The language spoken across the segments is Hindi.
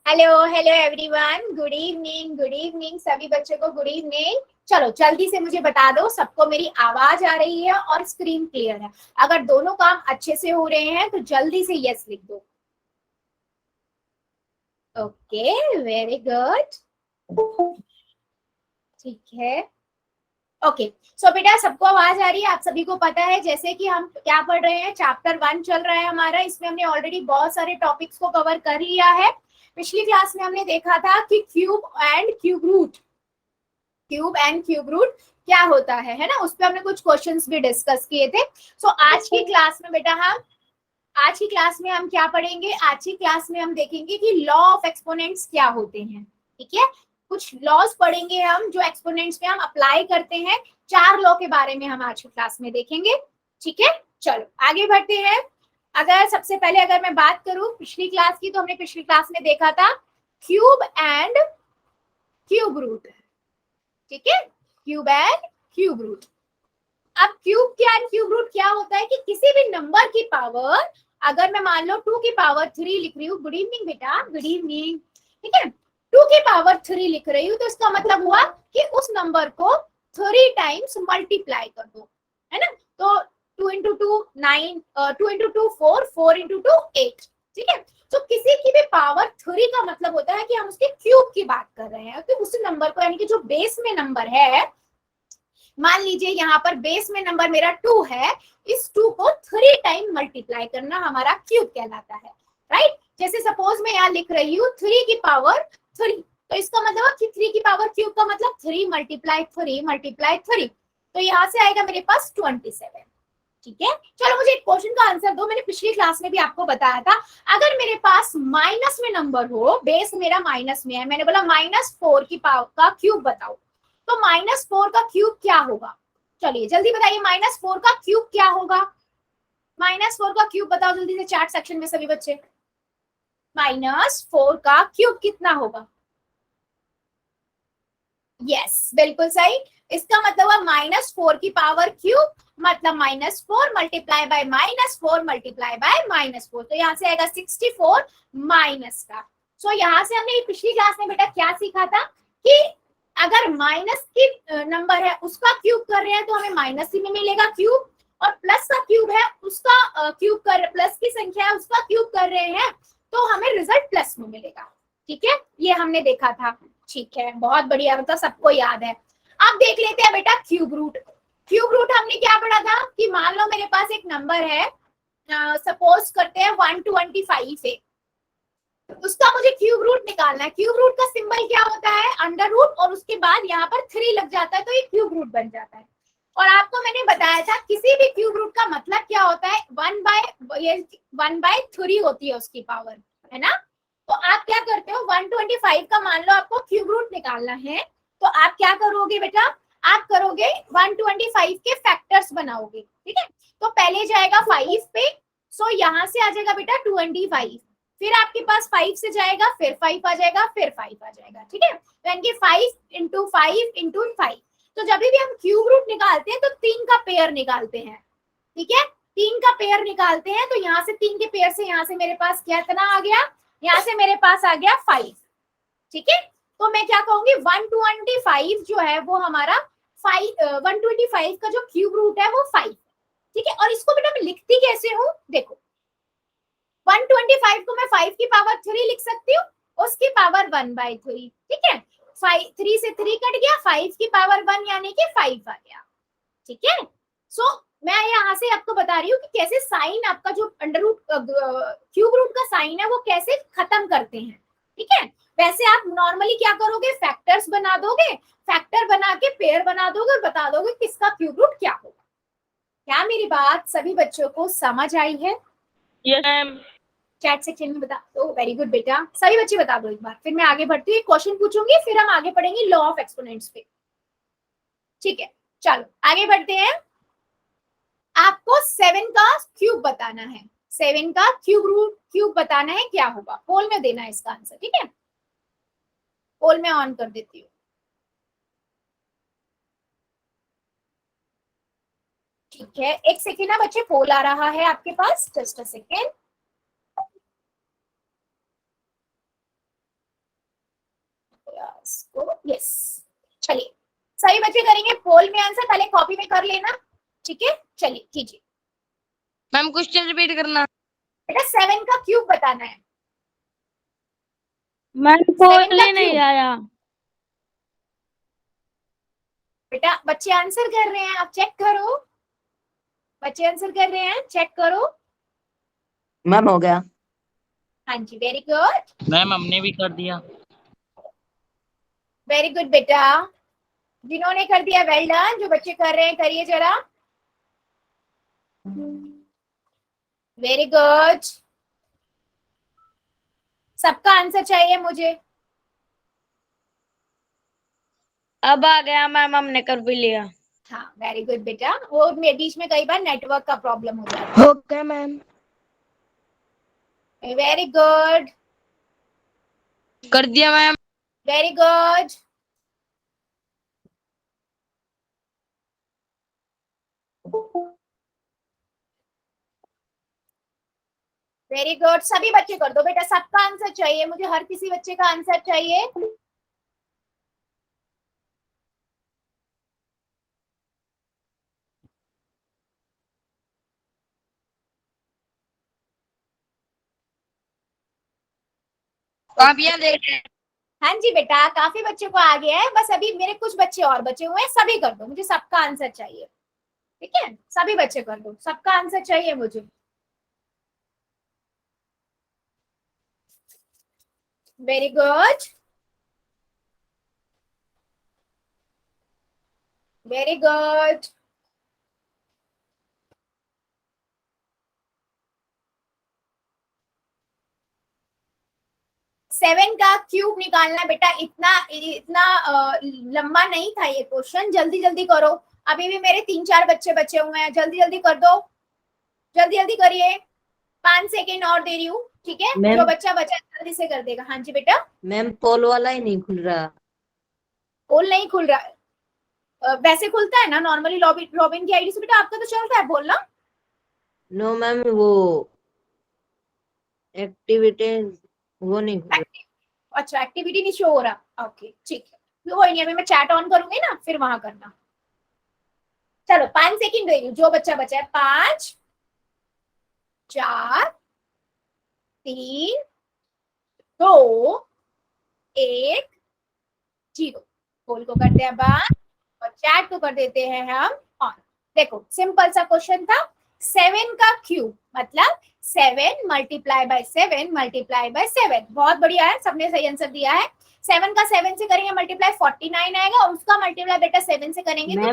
Hello hello everyone, good evening सभी बच्चों को गुड इवनिंग। चलो जल्दी से मुझे बता दो, सबको मेरी आवाज आ रही है और स्क्रीन क्लियर है? अगर दोनों काम अच्छे से हो रहे हैं तो जल्दी से यस लिख दो। Okay, very good. ठीक है। ओके, सो बेटा सबको आवाज आ रही है? आप सभी को पता है जैसे कि हम क्या पढ़ रहे हैं, चैप्टर 1 चल रहा है हमारा। इसमें हमने ऑलरेडी बहुत सारे टॉपिक्स को कवर कर लिया है। पिछली क्लास में हमने देखा था कि क्यूब एंड क्यूब रूट क्या होता है ना। उस पर हमने कुछ क्वेश्चंस भी डिस्कस किए थे। सो आज की क्लास में बेटा हम क्या पढ़ेंगे? आज की क्लास में हम देखेंगे कि लॉ ऑफ एक्सपोनेंट्स क्या होते हैं। ठीक है, कुछ लॉज पढ़ेंगे हम जो एक्सपोनेंट्स में हम अप्लाई करते हैं। 4 लॉ के बारे में हम आज की क्लास में देखेंगे। ठीक है, चलो आगे बढ़ते हैं। अगर सबसे पहले अगर मैं बात करूं पिछली क्लास की, तो हमने पिछली क्लास में देखा था क्यूब एंड क्यूब रूट। ठीक है, क्यूब एंड क्यूब रूट। अब क्यूब क्या एंड क्यूब रूट क्या होता है कि किसी भी नंबर की पावर, अगर मैं मान लो 2 की पावर 3 लिख रही हूँ, गुड इवनिंग बेटा, गुड इवनिंग। ठीक है, 2 की पावर 3 लिख रही हूँ, तो इसका मतलब हुआ कि उस नंबर को 3 टाइम्स मल्टीप्लाई कर दो, है ना। तो 2 इंटू 2 9, 2 इंटू 2 4, 4 इंटू 2 8। ठीक है, तो किसी की भी पावर 3 का मतलब होता है कि हम उसके क्यूब की बात कर रहे हैं। तो उस नंबर को, यानी कि जो बेस में नंबर है, मान लीजिए यहाँ पर बेस में नंबर मेरा 2 है, इस 2 को 3 टाइम मल्टीप्लाई करना हमारा क्यूब कहलाता है। राइट, जैसे सपोज मैं यहाँ लिख रही हूँ 3 की पावर 3, तो इसका मतलब कि 3 की पावर क्यूब का मतलब 3 मल्टीप्लाई 3 मल्टीप्लाई 3, तो यहाँ से आएगा मेरे पास 27। ठीक है, चलो मुझे एक क्वेश्चन का आंसर दो। मैंने पिछली क्लास में भी आपको बताया था, अगर मेरे पास माइनस में नंबर हो, बेस मेरा माइनस में है, मैंने बोला -4 की पावर का क्यूब बताओ, तो -4 का क्यूब क्या होगा? चलिए जल्दी बताइए, -4 का क्यूब क्या होगा? -4 का क्यूब बताओ जल्दी से चैट सेक्शन में सभी बच्चे। -4 का क्यूब कितना होगा? यस, बिल्कुल सही। इसका मतलब है -4 की पावर क्यूब, मतलब -4 मल्टीप्लाई बाय -4 मल्टीप्लाई बाय -4, तो यहाँ से आएगा 64 माइनस का। सो यहाँ से हमने पिछली क्लास में बेटा क्या सीखा था कि अगर माइनस की नंबर है उसका क्यूब कर रहे हैं तो हमें माइनस ही में मिलेगा क्यूब, और प्लस का क्यूब है उसका क्यूब कर, प्लस की संख्या है उसका क्यूब कर रहे हैं तो हमें रिजल्ट प्लस में मिलेगा। ठीक है, ये हमने देखा था। ठीक है, बहुत बढ़िया, मतलब सबको याद है। अब देख लेते हैं बेटा क्यूब रूट। क्यूब रूट हमने क्या पढ़ा था कि मान लो मेरे पास एक नंबर है, सपोज करते हैं 125 है, उसका मुझे क्यूब रूट निकालना है। क्यूब रूट का सिंबल क्या होता है? अंडर रूट, और उसके बाद यहाँ पर 3 लग जाता है तो ये क्यूब रूट बन जाता है। और आपको मैंने बताया था किसी भी क्यूब रूट का मतलब क्या होता है, 1/3 होती है उसकी पावर, है ना। तो आप क्या करते हो, 125 का मान लो आपको क्यूब रूट निकालना है, तो आप क्या करोगे बेटा, आप करोगे 125 के फैक्टर्स बनाओगे। ठीक है, तो पहले जाएगा 5 पे, सो यहाँ से आ जाएगा बेटा 25, फिर आपके पास 5 से जाएगा, फिर 5 आ जाएगा, फिर 5 आ जाएगा। ठीक है, तो यानी 5 इंटू 5 इंटू 5। तो जब भी हम क्यूब रूट निकालते हैं तो 3 का पेयर निकालते हैं। ठीक है, 3 का पेयर निकालते हैं, तो यहाँ से 3 के पेयर से यहाँ से मेरे पास क्या इतना आ गया, यहाँ से मेरे पास आ गया 5। ठीक है, तो मैं क्या कहूंगी 125 जो है वो हमारा 125 का जो क्यूब रूट है वो 5। ठीक है, और इसको बेटा मैं लिखती कैसे हूँ, देखो 125 को मैं 5 की पावर 3 लिख सकती हूँ, उसकी पावर 1/3। ठीक है, 3 से 3 कट गया, 5 की पावर 1 यानी कि 5 आ गया। ठीक है, सो मैं यहाँ से आपको बता रही हूँ कि कैसे साइन आपका जो अंडर रूट क्यूब रूट का साइन है वो कैसे खत्म करते हैं। ठीक है, वैसे आप नॉर्मली क्या करोगे, फैक्टर्स बना दोगे, फैक्टर बना के पेयर बना दोगे और बता दोगे किसका क्यूब रूट क्या होगा। क्या मेरी बात सभी बच्चों को समझ आई है? Yes ma'am. चैट सेक्शन में बता दो। वेरी गुड बेटा, सभी बच्चे बता दो एक बार, फिर मैं आगे बढ़ती हूँ, क्वेश्चन पूछूंगी, फिर हम आगे पढ़ेंगे लॉ ऑफ एक्सपोनेंट्स पे। ठीक है, चलो आगे बढ़ते हैं। आपको 7 का क्यूब बताना है, 7 का क्यूब बताना है, क्या होगा? पोल में देना है इसका आंसर। ठीक है, पोल में ऑन कर देती हूँ। ठीक है, एक सेकेंड ना बच्चे, पोल आ रहा है आपके पास, जस्ट अ सेकेंड। यस, चलिए सभी बच्चे करेंगे पोल में आंसर, पहले कॉपी में कर लेना, ठीक है। चलिए कीजिए मैम, क्वेश्चन रिपीट करना। बेटा 7 का क्यूब बताना है। मैम, 7 पोल का ही नहीं क्यूब। आया। बेटा बच्चे आंसर कर रहे हैं, आप चेक करो, बच्चे आंसर कर रहे हैं, चेक करो। मैम हो गया। हाँ जी, वेरी गुड, मैम, हमने भी कर दिया। वेरी गुड बेटा, जिन्होंने कर दिया वेल डन, जो बच्चे कर रहे हैं करिए जरा, वेरी गुड। सबका आंसर चाहिए मुझे। अब आ गया मैम, हमने कर भी लिया। हाँ वेरी गुड बेटा, वो बीच में कई बार नेटवर्क का प्रॉब्लम हो जाता है। हो गया मैम। वेरी गुड, कर दिया ma'am. Very good, very good, सभी बच्चे कर दो बेटा, सबका आंसर चाहिए मुझे, हर किसी बच्चे का आंसर चाहिए। कॉपियां देख रहे हैं। हाँ जी बेटा, काफी बच्चों को आ गया है, बस अभी मेरे कुछ बच्चे और बचे हुए हैं, सभी कर दो, मुझे सबका आंसर चाहिए, ठीक है। सभी बच्चे कर दो, सबका आंसर चाहिए मुझे। वेरी गुड, वेरी गुड, 7 का क्यूब निकालना बेटा, इतना इतना लंबा नहीं था ये क्वेश्चन, जल्दी जल्दी करो, अभी भी मेरे 3-4 बच्चे बचे हुए हैं, जल्दी जल्दी कर दो, जल्दी जल्दी करिए, 5 सेकेंड और दे रही हूँ, ठीक है। जो बच्चा बचा जल्दी से कर देगा। हाँ जी बेटा। मैम पोल वाला ही नहीं खुल रहा। पोल नहीं खुल रहा, वैसे खुलता है ना नॉर्मली, लॉगिन की आईडी से बेटा, आपका तो चलता है बोलना। नो मैम, वो एक्टिविटी वो नहीं खुल रहा। अच्छा, एक्टिविटी नहीं शो हो रहा, ओके ठीक है, कोई नहीं, अभी मैं चैट ऑन करूंगी ना, फिर वहां करना। चलो 5 सेकेंड दे रही हूँ, जो बच्चा बचा है, 5 4 3 2 1 0। पोल को करते हैं बंद और चैट को कर देते हैं हम ऑन। देखो सिंपल सा क्वेश्चन था, 7 का क्यूब मतलब 7 मल्टीप्लाई बाय 7 मल्टीप्लाई बाय 7। बहुत बढ़िया है, सबने सही आंसर दिया है। 7 का 7 से करेंगे मल्टीप्लाई 49 आएगा, और उसका मल्टीप्लाई बेटा 7 से करेंगे तो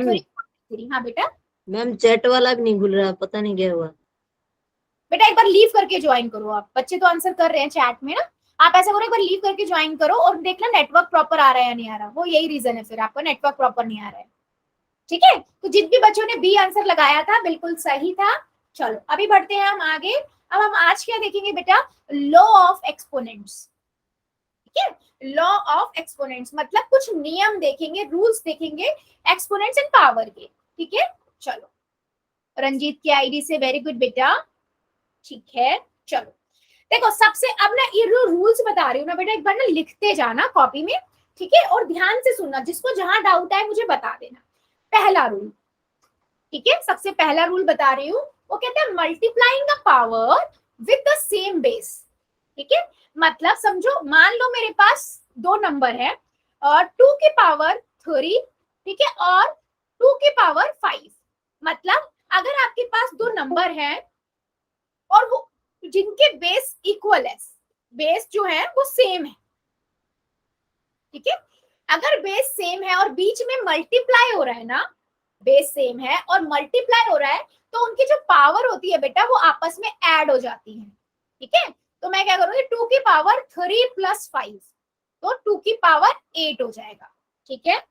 3। हाँ बेटा। मैम चैट वाला भी नहीं खुल रहा, पता नहीं क्या हुआ। बेटा एक बार लीव करके ज्वाइन करो, आप बच्चे तो आंसर कर रहे हैं चैट में ना, आप ऐसा करो एक बार लीव करके ज्वाइन करो और देखना नेटवर्क प्रॉपर आ रहा है या नहीं आ रहा, वो यही रीजन है, फिर आपका नेटवर्क प्रॉपर नहीं आ रहा है, ठीक है। तो जिन भी बच्चों ने बी आंसर लगाया था बिल्कुल सही था। चलो अभी बढ़ते हैं हम आगे। अब हम आज क्या देखेंगे बेटा, लॉ ऑफ एक्सपोनेंट्स, ठीक है। लॉ ऑफ एक्सपोनेंट्स मतलब कुछ नियम देखेंगे, रूल्स देखेंगे एक्सपोनेंट्स एंड पावर के, ठीक है। चलो रंजीत की आईडी से, वेरी गुड बेटा, ठीक है। चलो देखो सबसे, अब ना ये रूल्स बता रही हूँ ना बेटा, एक बार ना लिखते जाना कॉपी में, ठीक है, और ध्यान से सुनना, जिसको जहां डाउट आए मुझे बता देना। पहला रूल, ठीक है, सबसे पहला रूल बता रही हूँ, वो कहते हैं multiplying the power with the same base, ठीक है। मतलब समझो, मान लो मेरे पास दो नंबर है, और 2 की पावर 3, ठीक है, और 2 की पावर 5। मतलब अगर आपके पास दो नंबर है और वो जिनके बेस इक्वल है, बेस जो है वो सेम है, ठीक है। अगर बेस सेम है और बीच में मल्टीप्लाई हो रहा है ना, बेस सेम है और मल्टीप्लाई हो रहा है, तो उनकी जो पावर होती है बेटा वो आपस में ऐड हो जाती है, ठीक है। तो मैं क्या करूंगी, 2 की पावर 3 प्लस 5, तो 2 की पावर 8 हो जाएगा, ठीक है।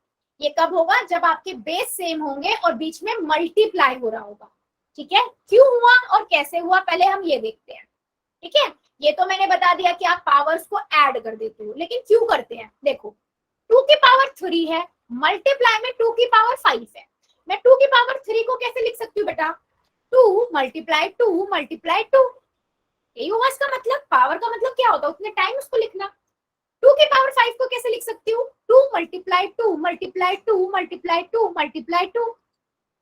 ये कब होगा, जब आपके बेस सेम होंगे और बीच में मल्टीप्लाई हो रहा होगा, ठीक है। क्यों हुआ और कैसे हुआ पहले हम ये देखते हैं, ठीक है। ये तो मैंने बता दिया कि आप पावर्स को ऐड कर देते हो, लेकिन क्यों करते हैं, देखो 2 की पावर 3 है, मल्टीप्लाई में 2 की पावर 5 है, मैं 2 की पावर 3 को कैसे लिख सकती हूँ बेटा, 2 मल्टीप्लाई 2 मल्टीप्लाई 2, यही होगा इसका मतलब। पावर का मतलब क्या होता है, उतने टाइम उसको लिखना, टू की पावर 5 को कैसे लिख सकती हूँ? 2 मल्टीप्लाई 2 मल्टीप्लाई 2 मल्टीप्लाई 2 मल्टीप्लाई 2,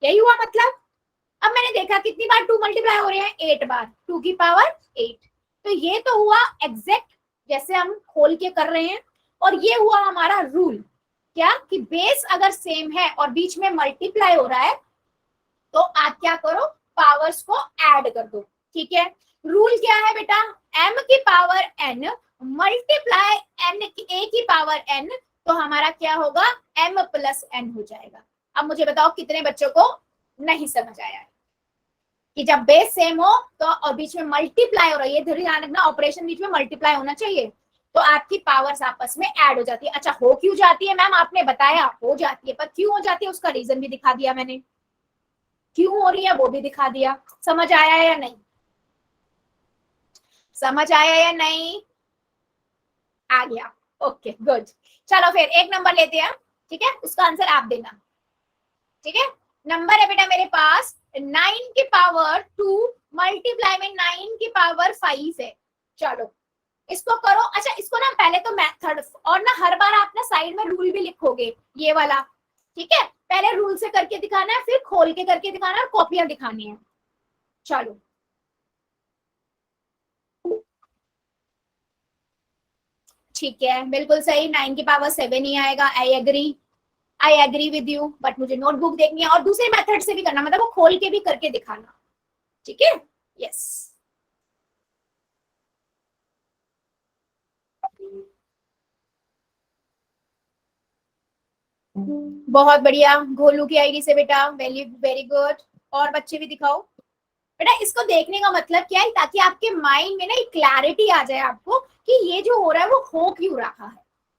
यही हुआ मतलब। अब मैंने देखा कितनी बार 2 मल्टीप्लाई हो रहे हैं, 8 बार, 2 की पावर 8। तो ये तो हुआ एग्जैक्ट जैसे हम खोल के कर रहे हैं, और ये हुआ हमारा रूल, क्या कि बेस अगर सेम है और बीच में मल्टीप्लाई हो रहा है तो आप क्या करो, पावर्स को ऐड कर दो। ठीक है, रूल क्या है बेटा, m की power n multiply n a की पावर n, तो हमारा क्या होगा, m प्लस n हो जाएगा। अब मुझे बताओ कितने बच्चों को नहीं समझ आया है कि जब बेस सेम हो तो और बीच में मल्टीप्लाई हो रही है, ध्यान रखना ऑपरेशन बीच में मल्टीप्लाई होना चाहिए, तो आपकी पावर्स आपस में ऐड हो जाती है। अच्छा हो क्यों जाती है मैम, आपने बताया हो जाती है, पर क्यों हो जाती है उसका रीजन भी दिखा दिया मैंने, क्यों हो रही है वो भी दिखा दिया। समझ आया या नहीं, समझ आया या नहीं, आ गया, ओके गुड। चलो फिर एक नंबर लेते हैं, ठीक है, उसका आंसर आप देना। ठीक है, नंबर है बेटा मेरे पास 9 की पावर 2 मल्टीप्लाई में 9 की पावर 5 है। चलो इसको करो। अच्छा इसको ना पहले तो मेथड, और ना हर बार आप ना साइड में रूल भी लिखोगे ये वाला, ठीक है, पहले रूल से करके दिखाना है, फिर खोल के करके दिखाना है, कॉपियां दिखानी है। चलो ठीक है, बिल्कुल सही, 9 की पावर 7 ही आएगा। I agree with you, but मुझे नोटबुक देखनी है और दूसरे मेथड से भी करना, मतलब वो खोल के भी करके दिखाना। ठीक है, यस बहुत बढ़िया, गोलू की आईडी से बेटा, वेरी वेरी गुड। और बच्चे भी दिखाओ बेटा। इसको देखने का मतलब क्या है, ताकि आपके माइंड में ना एक क्लैरिटी आ जाए आपको कि ये जो हो रहा है वो हो क्यों रहा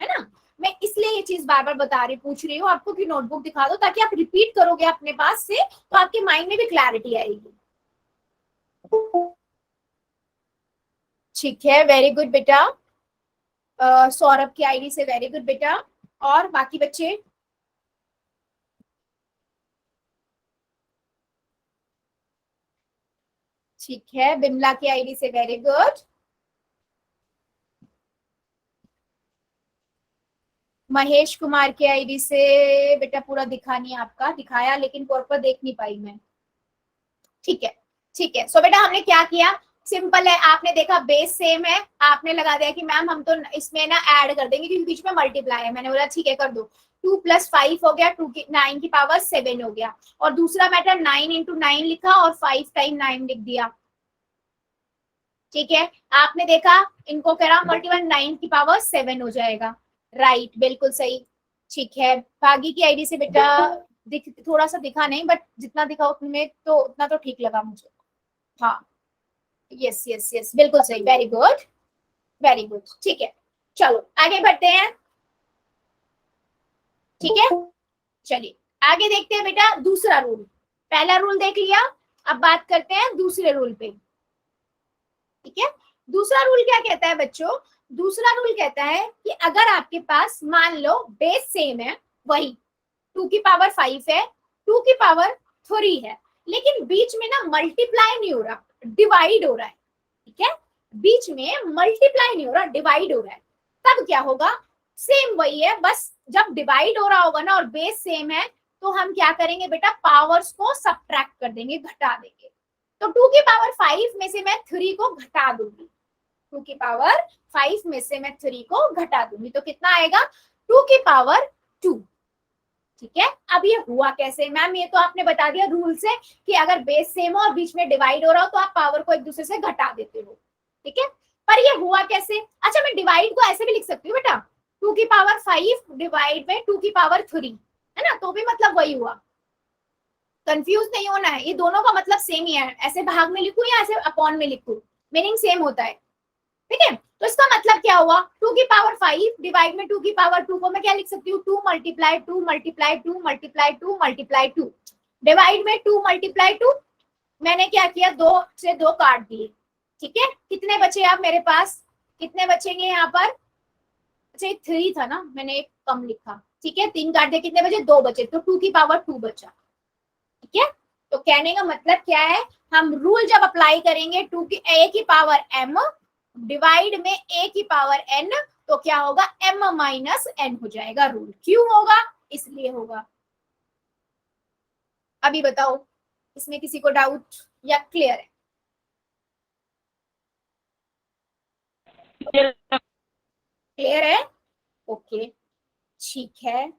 है ना। मैं इसलिए ये चीज बार बार बता रही, पूछ रही हूँ आपको कि नोटबुक दिखा दो, ताकि आप रिपीट करोगे अपने पास से तो आपके माइंड में भी क्लैरिटी आएगी। ठीक है, वेरी गुड बेटा। सौरभ की आईडी से वेरी गुड बेटा। और बाकी बच्चे, ठीक है, बिमला की आईडी से वेरी गुड। महेश कुमार की आईडी से बेटा पूरा दिखा नहीं, आपका दिखाया लेकिन प्रॉपर देख नहीं पाई मैं। ठीक है ठीक है, सो बेटा हमने क्या किया, सिंपल है, आपने देखा बेस सेम है, आपने लगा दिया कि मैम हम तो इसमें ना ऐड कर देंगे क्योंकि बीच में मल्टीप्लाई है। मैंने बोला ठीक है कर दो, 2 + 5 हो गया, 9 की पावर 7 हो गया। और दूसरा मैटर 9 × 9 लिखा और 5 टाइम 9 लिख दिया। ठीक है, आपने देखा इनको करा मल्टीपल, 9 की पावर 7 हो जाएगा। राइट, बिल्कुल सही। ठीक है, भागी की आईडी से बेटा थोड़ा सा दिखा नहीं, बट जितना दिखा उसमें तो उतना तो ठीक लगा मुझे। हाँ यस यस यस, बिल्कुल सही, वेरी गुड वेरी गुड। ठीक है, चलो आगे बढ़ते हैं। ठीक है, चलिए आगे देखते हैं बेटा दूसरा रूल। पहला रूल देख लिया, अब बात करते हैं दूसरे रूल पे। ठीक है, दूसरा रूल क्या कहता है बच्चों, दूसरा रूल कहता है कि अगर आपके पास मान लो बेस सेम है, वही 2 की पावर 5 है, 2 की पावर 3 है, लेकिन बीच में ना मल्टीप्लाई नहीं हो रहा, डिवाइड हो रहा है। ठीक है, बीच में मल्टीप्लाई नहीं हो रहा, डिवाइड हो रहा है, तब क्या होगा, सेम वही है, बस जब डिवाइड हो रहा होगा ना और बेस सेम है तो हम क्या करेंगे बेटा, पावर्स को सब्ट्रैक्ट कर देंगे, घटा देंगे। तो 2 की पावर 5 में से मैं 3 को घटा दूंगी, 2 की पावर 5 में से मैं 3 को घटा दूंगी, तो कितना आएगा, 2 की पावर 2। ठीक है, अब ये हुआ कैसे मैम, ये तो आपने बता दिया रूल से कि अगर बेस सेम हो और बीच में डिवाइड हो रहा हो तो आप पावर को एक दूसरे से घटा देते हो। ठीक है, पर ये हुआ कैसे, अच्छा मैं डिवाइड को ऐसे भी लिख सकती हूँ बेटा, 2 की पावर 5 डिवाइड में 2 की पावर 3, है ना, तो भी मतलब वही हुआ। कंफ्यूज नहीं होना है, ये दोनों का मतलब सेम ही है, ऐसे भाग में लिखूं या ऐसे अपॉन में लिखूं, मीनिंग सेम होता है। ठीक है, तो इसका मतलब क्या हुआ, 2 की पावर 5 डिवाइड में 2 की पावर 2 को मैं क्या लिख सकती हूँ, 2 × 2 × 2 × 2 × 2 डिवाइड में 2 × 2, मैंने क्या किया, 2 से 2 काट दिए। ठीक है, कितने बचे आप मेरे पास, कितने बचेंगे यहाँ पर, अच्छा 3 था ना, मैंने एक कम लिखा। ठीक है, 3 काट दिए, कितने बचे, 2 बचे, तो 2 की पावर 2 बचा। ठीक है, तो कहने का मतलब क्या है, हम रूल जब अप्लाई करेंगे 2 की a की पावर m डिवाइड में a की पावर n तो क्या होगा, m माइनस n हो जाएगा रूल। क्यों होगा, इसलिए होगा। अभी बताओ, इसमें किसी को डाउट या क्लियर है? क्लियर है? ओके, ठीक है।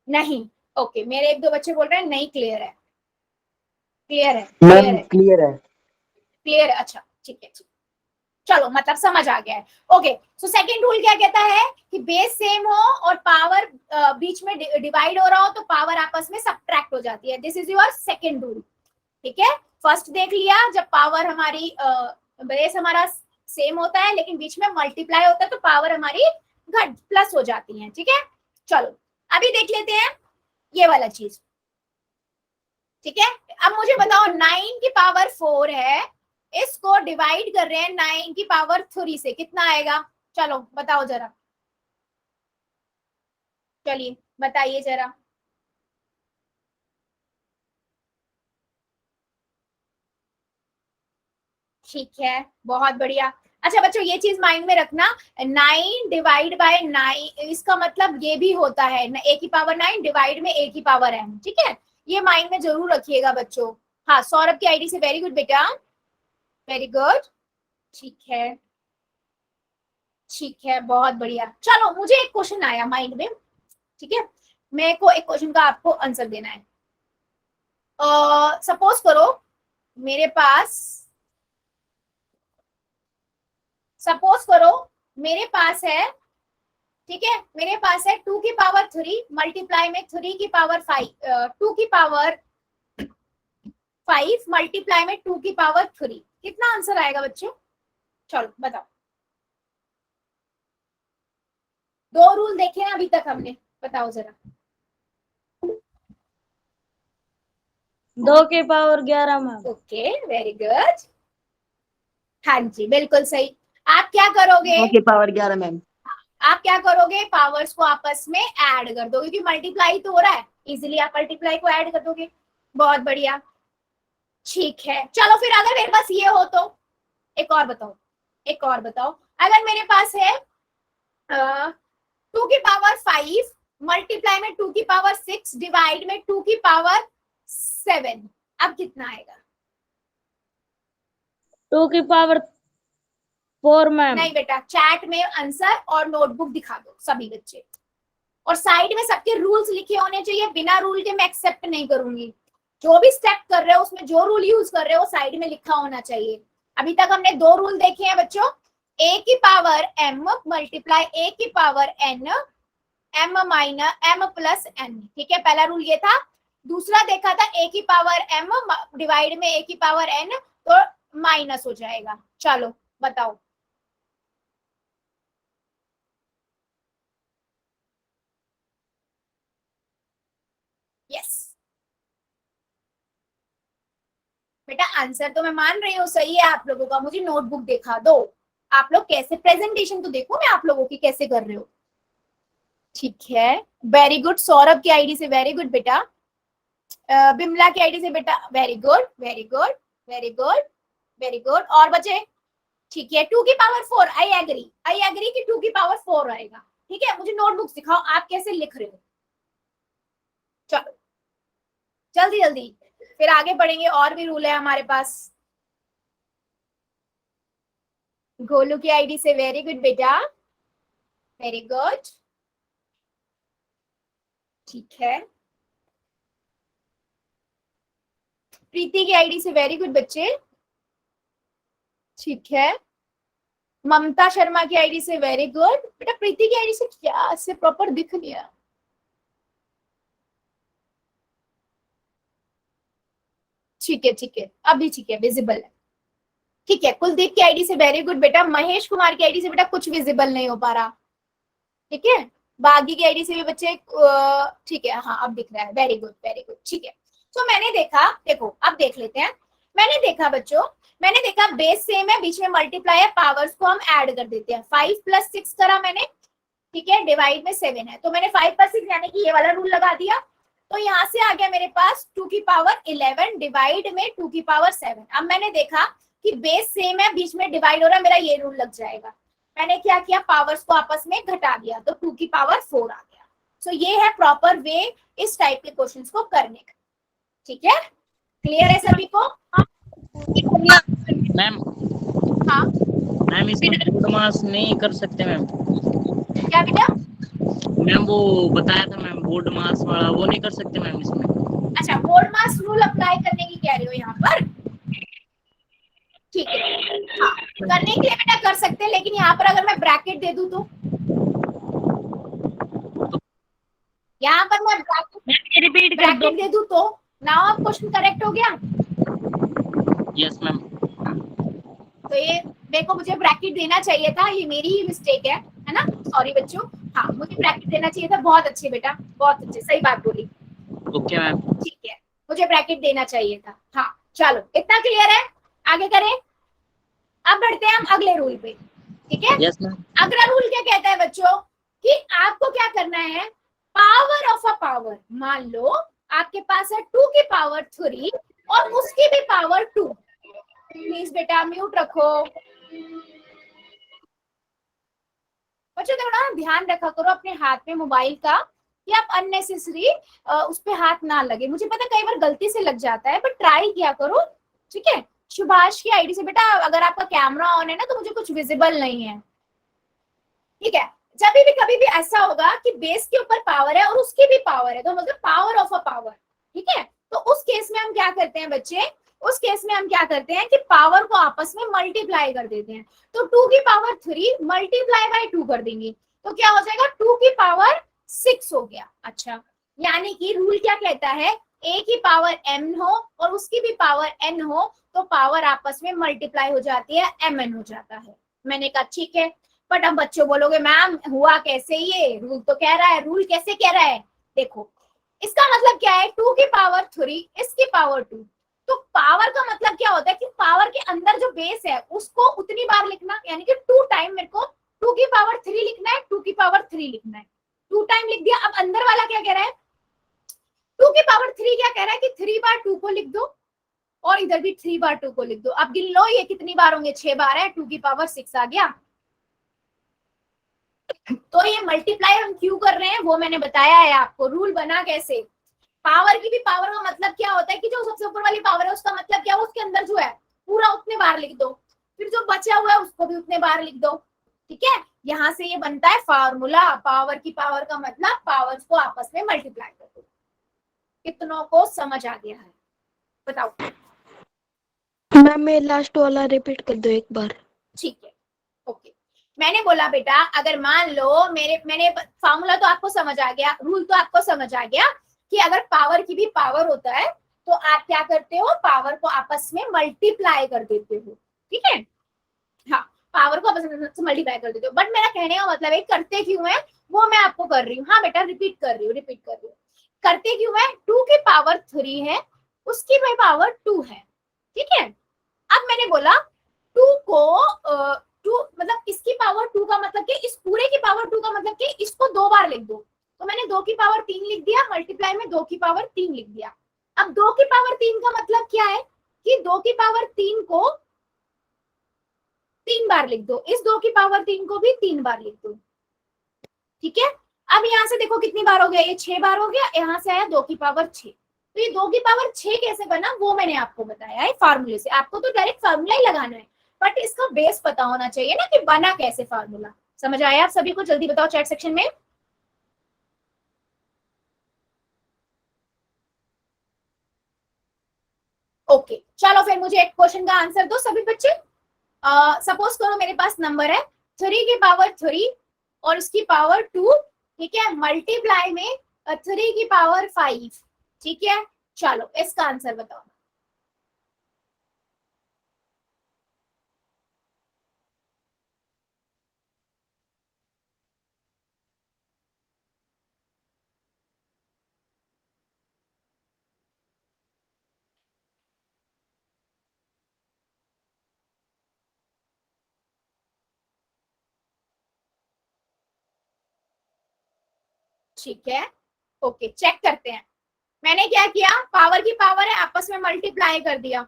नहीं, ओके, मेरे एक दो बच्चे बोल रहे हैं नहीं क्लियर है। क्लियर है, क्लियर मैम है, क्लियर है। क्लियर है। अच्छा ठीक है, ठीक। चलो, मतलब समझ आ गया है। ओके, सो सेकंड रूल क्या कहता है कि बेस सेम हो और पावर बीच में डिवाइड हो रहा हो तो पावर आपस में सब्ट्रैक्ट हो जाती है। This is your second rule. ठीक है, फर्स्ट देख लिया, जब पावर हमारी बेस हमारा सेम होता है लेकिन बीच में मल्टीप्लाई होता है तो पावर हमारी घट प्लस हो जाती है। ठीक है, चलो अभी देख लेते हैं ये वाला चीज। ठीक है, अब मुझे बताओ 9 की पावर 4 है, इसको डिवाइड कर रहे हैं 9 की पावर 3 से, कितना आएगा? चलो बताओ जरा, चलिए बताइए जरा। ठीक है, बहुत बढ़िया। अच्छा बच्चों, ये चीज माइंड में रखना, 9 डिवाइड बाय 9 इसका मतलब ये भी होता है a की पावर 9 डिवाइड में a की पावर n। ठीक है, ये माइंड में जरूर रखिएगा बच्चों। हाँ, सौरभ की आईडी से वेरी गुड बेटा, वेरी गुड। ठीक है, ठीक है, बहुत बढ़िया। चलो, मुझे एक क्वेश्चन आया माइंड में। ठीक है, मेरे को एक क्वेश्चन का आपको आंसर देना है। सपोज करो मेरे पास, सपोज करो मेरे पास है, ठीक है, मेरे पास है 2 की पावर 3 मल्टीप्लाई में 3 की पावर 5, 2 की पावर 5 मल्टीप्लाई में 2 की पावर 3, कितना आंसर आएगा बच्चों? चलो बताओ। दो रूल देखे हैं अभी तक हमने, बताओ जरा। 2 की power 11 ma'am. Okay, very good. हाँ जी, बिल्कुल सही। आप क्या करोगे? 9 की पावर 11 मैम। आप क्या करोगे, पावर्स को आपस में ऐड कर दोगे, क्योंकि मल्टीप्लाई तो हो रहा है, इजीली आप मल्टीप्लाई को ऐड कर दोगे। बहुत बढ़िया, ठीक है। चलो फिर अगर मेरे पास ये हो तो एक और बताओ, एक और बताओ। अगर मेरे पास है 2 की पावर 5 मल्टीप्लाई में 2 की पावर 6 डिवाइड में 2 की पावर 7, अब कितना आएगा? 2 की पावर 4 मैम। नहीं बेटा, चैट में आंसर और नोटबुक दिखा दो सभी बच्चे, और साइड में सबके रूल्स लिखे होने चाहिए। बिना रूल के मैं एक्सेप्ट नहीं करूंगी। जो भी स्टेप कर रहे हो उसमें जो रूल यूज कर रहे हो साइड में लिखा होना चाहिए। अभी तक हमने दो रूल देखे हैं बच्चों, a की पावर m मल्टीप्लाई a की power n, m minus m plus n। ठीक है, पहला रूल ये था। दूसरा देखा था a की पावर m डिवाइड में a की पावर n, तो माइनस हो जाएगा। चलो बताओ। यस बेटा, आंसर तो मैं मान रही हूँ सही है आप लोगों का, मुझे नोटबुक दिखा दो। आप लोग कैसे, प्रेजेंटेशन तो देखो मैं आप लोगों की कैसे कर रहे हो। ठीक है, वेरी गुड। सौरभ की आईडी से वेरी गुड बेटा, बिमला की आईडी से बेटा very good, very good, very good, very good. और बचे? ठीक है, 2 की पावर 4, आई एग्री कि 2 की पावर 4 आएगा। ठीक है, मुझे नोटबुक दिखाओ आप कैसे लिख रहे हो। चलो जल्दी जल्दी, फिर आगे बढ़ेंगे, और भी रूल है हमारे पास। गोलू की आईडी से वेरी गुड बेटा, वेरी गुड। ठीक है, प्रीति की आईडी से वेरी गुड बच्चे। ठीक है, ममता शर्मा की आईडी से वेरी गुड बेटा। प्रीति की आईडी से क्या इससे प्रॉपर दिख नहीं रहा? ठीक है, ठीक है, अभी ठीक है, विजिबल है। ठीक है, कुलदीप की आईडी से वेरी गुड बेटा। महेश कुमार की आईडी से बेटा कुछ विजिबल नहीं हो पा रहा। ठीक है, बागी की आईडी से भी बच्चे ठीक है, हाँ अब दिख रहा है, वेरी गुड, वेरी गुड। ठीक है, तो मैंने देखा, देखो अब देख लेते हैं। मैंने देखा बच्चों, मैंने देखा बेस सेम है, बीच में मल्टीप्लाई है, पावर्स को हम ऐड कर देते हैं। 5 प्लस 6 करा मैंने, ठीक है, डिवाइड में 7 है, तो मैंने 5 प्लस 6 यानी कि ये वाला रूल लगा दिया। तो यहाँ से आ गया मेरे पास 2 की पावर 11 डिवाइड में 2 की पावर 7। अब मैंने देखा कि बेस सेम है, बीच में डिवाइड हो रहा है, मेरा ये रूल लग जाएगा। मैंने क्या किया, पावर्स को आपस में घटा दिया तो 2 की पावर 4 आ गया। सो ये है प्रॉपर वे इस टाइप के क्वेश्चंस को करने का। ठीक है, क्लियर है सभी को? मैम हाँ मैम इसमें बोर्ड मास नहीं कर सकते मैम? क्या बेटा? मैम वो बताया था मैम, बोर्ड मास वाला वो नहीं कर सकते मैम इसमें? अच्छा, बोर्ड मास रूल अप्लाई करने की कह रहे हो यहाँ पर? ठीक है, हाँ करने के लिए बेटा कर सकते हैं, लेकिन यहाँ पर अगर मैं ब्रैकेट दे दूं तो यहाँ पर मैं रिपीट कर दो। ब्रैकेट दे दूं तो नाउ अब क्वेश्चन करेक्ट हो गया। Yes ma'am. तो ये देखो, मुझे ब्रैकेट देना चाहिए था, ये मेरी ही मिस्टेक है ना, सॉरी बच्चों। हाँ मुझे ब्रैकेट देना चाहिए था। बहुत अच्छे बेटा, बहुत अच्छे, सही बात बोली। Okay ma'am. ठीक है, मुझे ब्रैकेट देना चाहिए था। हाँ चलो, इतना क्लियर है, आगे करें। अब बढ़ते हैं हम अगले रूल पे। ठीक है, यस मैम। अगला रूल क्या कहता है बच्चों कि आपको क्या करना है, पावर ऑफ अ पावर। मान लो आपके पास है 2 की पावर 3 और उसकी भी पावर 2। प्लीज बेटा म्यूट रखो। बच्चों थोड़ा ध्यान रखा करो अपने हाथ में मोबाइल का, कि आप अननेसेसरी उस पे हाथ ना लगे। मुझे पता कई बार गलती से लग जाता है, बट ट्राई किया करो। ठीक है, सुभाष की आईडी से बेटा अगर आपका कैमरा ऑन है ना तो मुझे कुछ विजिबल नहीं है। ठीक है, जब भी कभी भी ऐसा होगा कि बेस के ऊपर पावर है और उसकी भी पावर है, तो मतलब पावर ऑफ अ पावर। ठीक है, तो उस केस में हम क्या करते हैं बच्चे, उस केस में हम क्या करते हैं कि पावर को आपस में मल्टीप्लाई कर देते हैं। तो 2 की पावर 3 मल्टीप्लाई बाय 2 कर देंगे, तो क्या हो जाएगा, 2 की पावर 6 हो गया। अच्छा, यानी कि रूल क्या कहता है, a की पावर m हो और उसकी भी पावर n हो तो पावर आपस में मल्टीप्लाई हो जाती है, mn हो जाता है। मैंने कहा ठीक है, बट अब बच्चों बोलोगे मैम हुआ कैसे, ये रूल तो कह रहा है, रूल कैसे कह रहा है। देखो इसका मतलब क्या है, 2 की पावर 3 इसकी पावर 2। तो पावर का मतलब क्या होता है कि पावर के अंदर जो बेस है उसको उतनी बार लिखना, यानी कि 2 टाइम मेरे को 2 की पावर 3 लिखना है, 2 की पावर 3 लिखना है। 2 टाइम लिख दिया। अब अंदर वाला क्या कह रहा है, 2 की पावर 3 क्या कह रहा है कि 3 बार 2 को लिख दो और इधर भी 3 बार 2 को लिख दो। अब गिन लो ये कितनी बार होंगे, 6 बार है, 2 की पावर 6 आ गया। तो ये मल्टीप्लाई हम क्यों कर रहे हैं वो मैंने बताया है आपको, रूल बना कैसे। पावर की भी पावर का मतलब क्या होता है कि जो सबसे ऊपर वाली पावर है उसका मतलब क्या है, उसके अंदर जो है पूरा उतने बार लिख दो, फिर जो बचा हुआ है उसको भी उतने बार लिख दो। ठीक है, यहां से ये बनता है फार्मूला, पावर की पावर का मतलब पावर्स को आपस में मल्टीप्लाई कर दो। कितनों को समझ आ गया है बताओ? मैम मैं लास्ट वाला रिपीट कर दो एक बार। ठीक है, ओके। मैंने बोला बेटा अगर मान लो मैंने फार्मूला तो आपको समझ आ गया, रूल तो आपको समझ आ गया कि अगर पावर की भी पावर होता है तो आप क्या करते हो, पावर को आपस में मल्टीप्लाई कर देते हो। ठीक है, हाँ पावर को आपस में मल्टीप्लाई कर देते हो। बट मेरा कहने का मतलब है करते क्यों है वो मैं आपको कर रही हूँ। हाँ बेटा रिपीट कर रही हूँ। करते क्यों है, 2 की पावर 3 है उसकी भी पावर 2 है। ठीक है, अब मैंने बोला 2 को 2 मतलब इसकी पावर 2 का मतलब कि इस पूरे की पावर 2 का मतलब कि इसको 2 बार लिख दो। तो मैंने 2 की पावर 3 लिख दिया, मल्टीप्लाई में 2 की पावर 3 लिख दिया। अब 2 की पावर 3 का मतलब क्या है कि 2 की पावर 3 को 3 बार लिख दो, इस 2 की पावर 3 को भी 3 बार लिख दो। ठीक है, अब यहाँ से देखो कितनी बार हो गया, ये 6 बार हो गया, यहाँ से आया 2 की पावर 6। तो ये 2 की पावर 6 कैसे बना वो मैंने आपको बताया है फार्मूले से। आपको तो डायरेक्ट फार्मूला ही लगाना है, बट इसका बेस पता होना चाहिए ना कि बना कैसे फार्मूला। समझ आया आप सभी को? जल्दी बताओ चैट सेक्शन में। ओके चलो फिर मुझे एक क्वेश्चन का आंसर दो सभी बच्चे। सपोज करो मेरे पास नंबर है 3 की पावर 3 और उसकी पावर 2। ठीक है, मल्टीप्लाई में 3 की पावर 5। ठीक है, चलो इसका आंसर बताओ। ठीक है, ओके चेक करते हैं। मैंने क्या किया, पावर की पावर है आपस में मल्टीप्लाई कर दिया,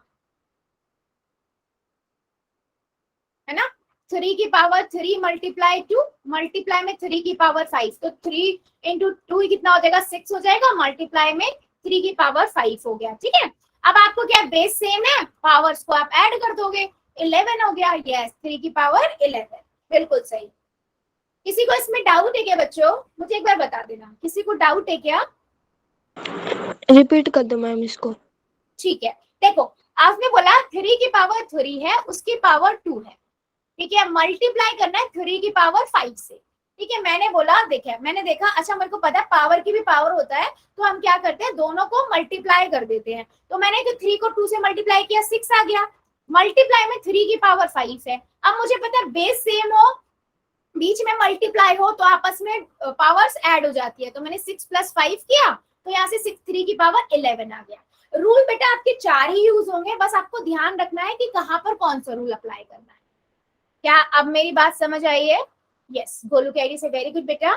है ना। 3 की पावर 3 मल्टीप्लाई 2, मल्टीप्लाई में 3 की पावर 5, तो 3 इंटू 2 कितना हो जाएगा 6 हो जाएगा, मल्टीप्लाई में 3 की पावर 5 हो गया। ठीक है, अब आपको क्या बेस सेम है, पावर्स को आप ऐड कर दोगे, 11 हो गया। यस, 3 की पावर 11, बिल्कुल सही। किसी को इसमें डाउट है क्या बच्चों, मुझे एक बार बता देना, किसी को डाउट है क्या? रिपीट कर दो मैम इसको। ठीक है, देखो आपने बोला 3 की पावर 3 है, उसकी पावर 2 है, ठीक है, मल्टीप्लाई करना है 3 की पावर 5 से। ठीक है, मैंने बोला मैंने देखा अच्छा मेरे को पता है पावर की भी पावर होता है, तो हम क्या करते हैं दोनों को मल्टीप्लाई कर देते हैं। तो मैंने जो 3 को 2 से मल्टीप्लाई किया 6 आ गया, मल्टीप्लाई में 3 की पावर 5 है। अब मुझे पता है बेस सेम हो, बीच में मल्टीप्लाई हो, तो आपस में पावर्स ऐड हो जाती है। तो मैंने 6 + 5 किया, तो यहाँ से 3 की पावर 11 आ गया। रूल बेटा आपके 4 ही यूज होंगे, बस आपको ध्यान रखना है कि कहाँ पर कौन सा रूल अप्लाई करना है। क्या अब मेरी बात समझ आई है? यस, गोलू कैरी से वेरी गुड बेटा।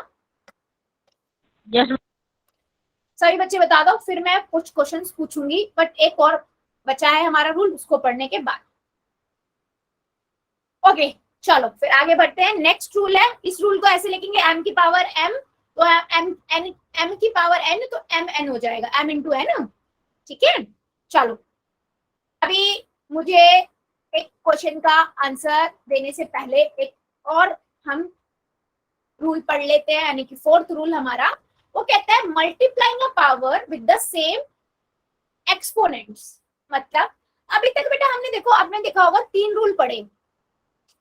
यस सभी बच्चे बता दो, फिर मैं कुछ क्वेश्चंस पूछूंगी, बट एक और बचा है हमारा रूल, उसको पढ़ने के बाद। ओके चलो फिर आगे बढ़ते हैं। नेक्स्ट रूल है, इस रूल को ऐसे लिखेंगे m की पावर m, तो m की पावर n, तो mn हो जाएगा, m इंटू n। ठीक है, चलो अभी मुझे एक क्वेश्चन का आंसर देने से पहले एक और हम रूल पढ़ लेते हैं, यानी कि 4th रूल हमारा, वो कहता है multiplying a power with the same exponents. मतलब अभी तक बेटा हमने देखो, आपने देखा होगा 3 रूल पढ़े,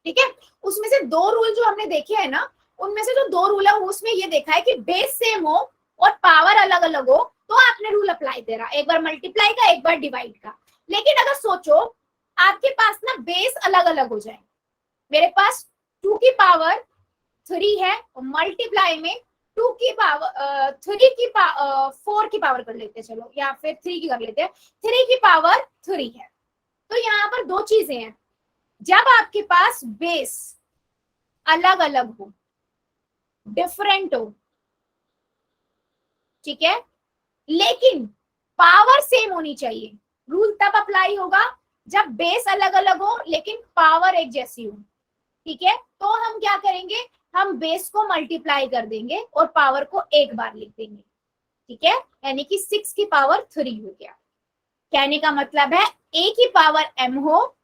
ठीक है, उसमें से 2 रूल जो हमने देखे हैं ना, उनमें से जो 2 रूल है उसमें ये देखा है कि बेस सेम हो और पावर अलग अलग हो, तो आपने रूल अप्लाई दे रहा, एक बार मल्टीप्लाई का एक बार डिवाइड का। लेकिन अगर सोचो आपके पास ना बेस अलग अलग हो जाए, मेरे पास 2 की पावर 3 है और मल्टीप्लाई में 2 की पावर 3 की 4 की पावर कर लेते हैं, चलो, या फिर 3 की कर लेते हैं, 3 की पावर 3 है। तो यहाँ पर 2 चीजें हैं, जब आपके पास बेस अलग अलग हो, डिफरेंट हो, ठीक है, लेकिन पावर सेम होनी चाहिए, रूल तब अप्लाई होगा जब बेस अलग अलग हो लेकिन पावर एक जैसी हो। ठीक है, तो हम क्या करेंगे, हम बेस को मल्टीप्लाई कर देंगे और पावर को एक बार लिख देंगे। ठीक है, यानी कि 6 की पावर 3 हो गया। कहने का मतलब है a की पावर m हो,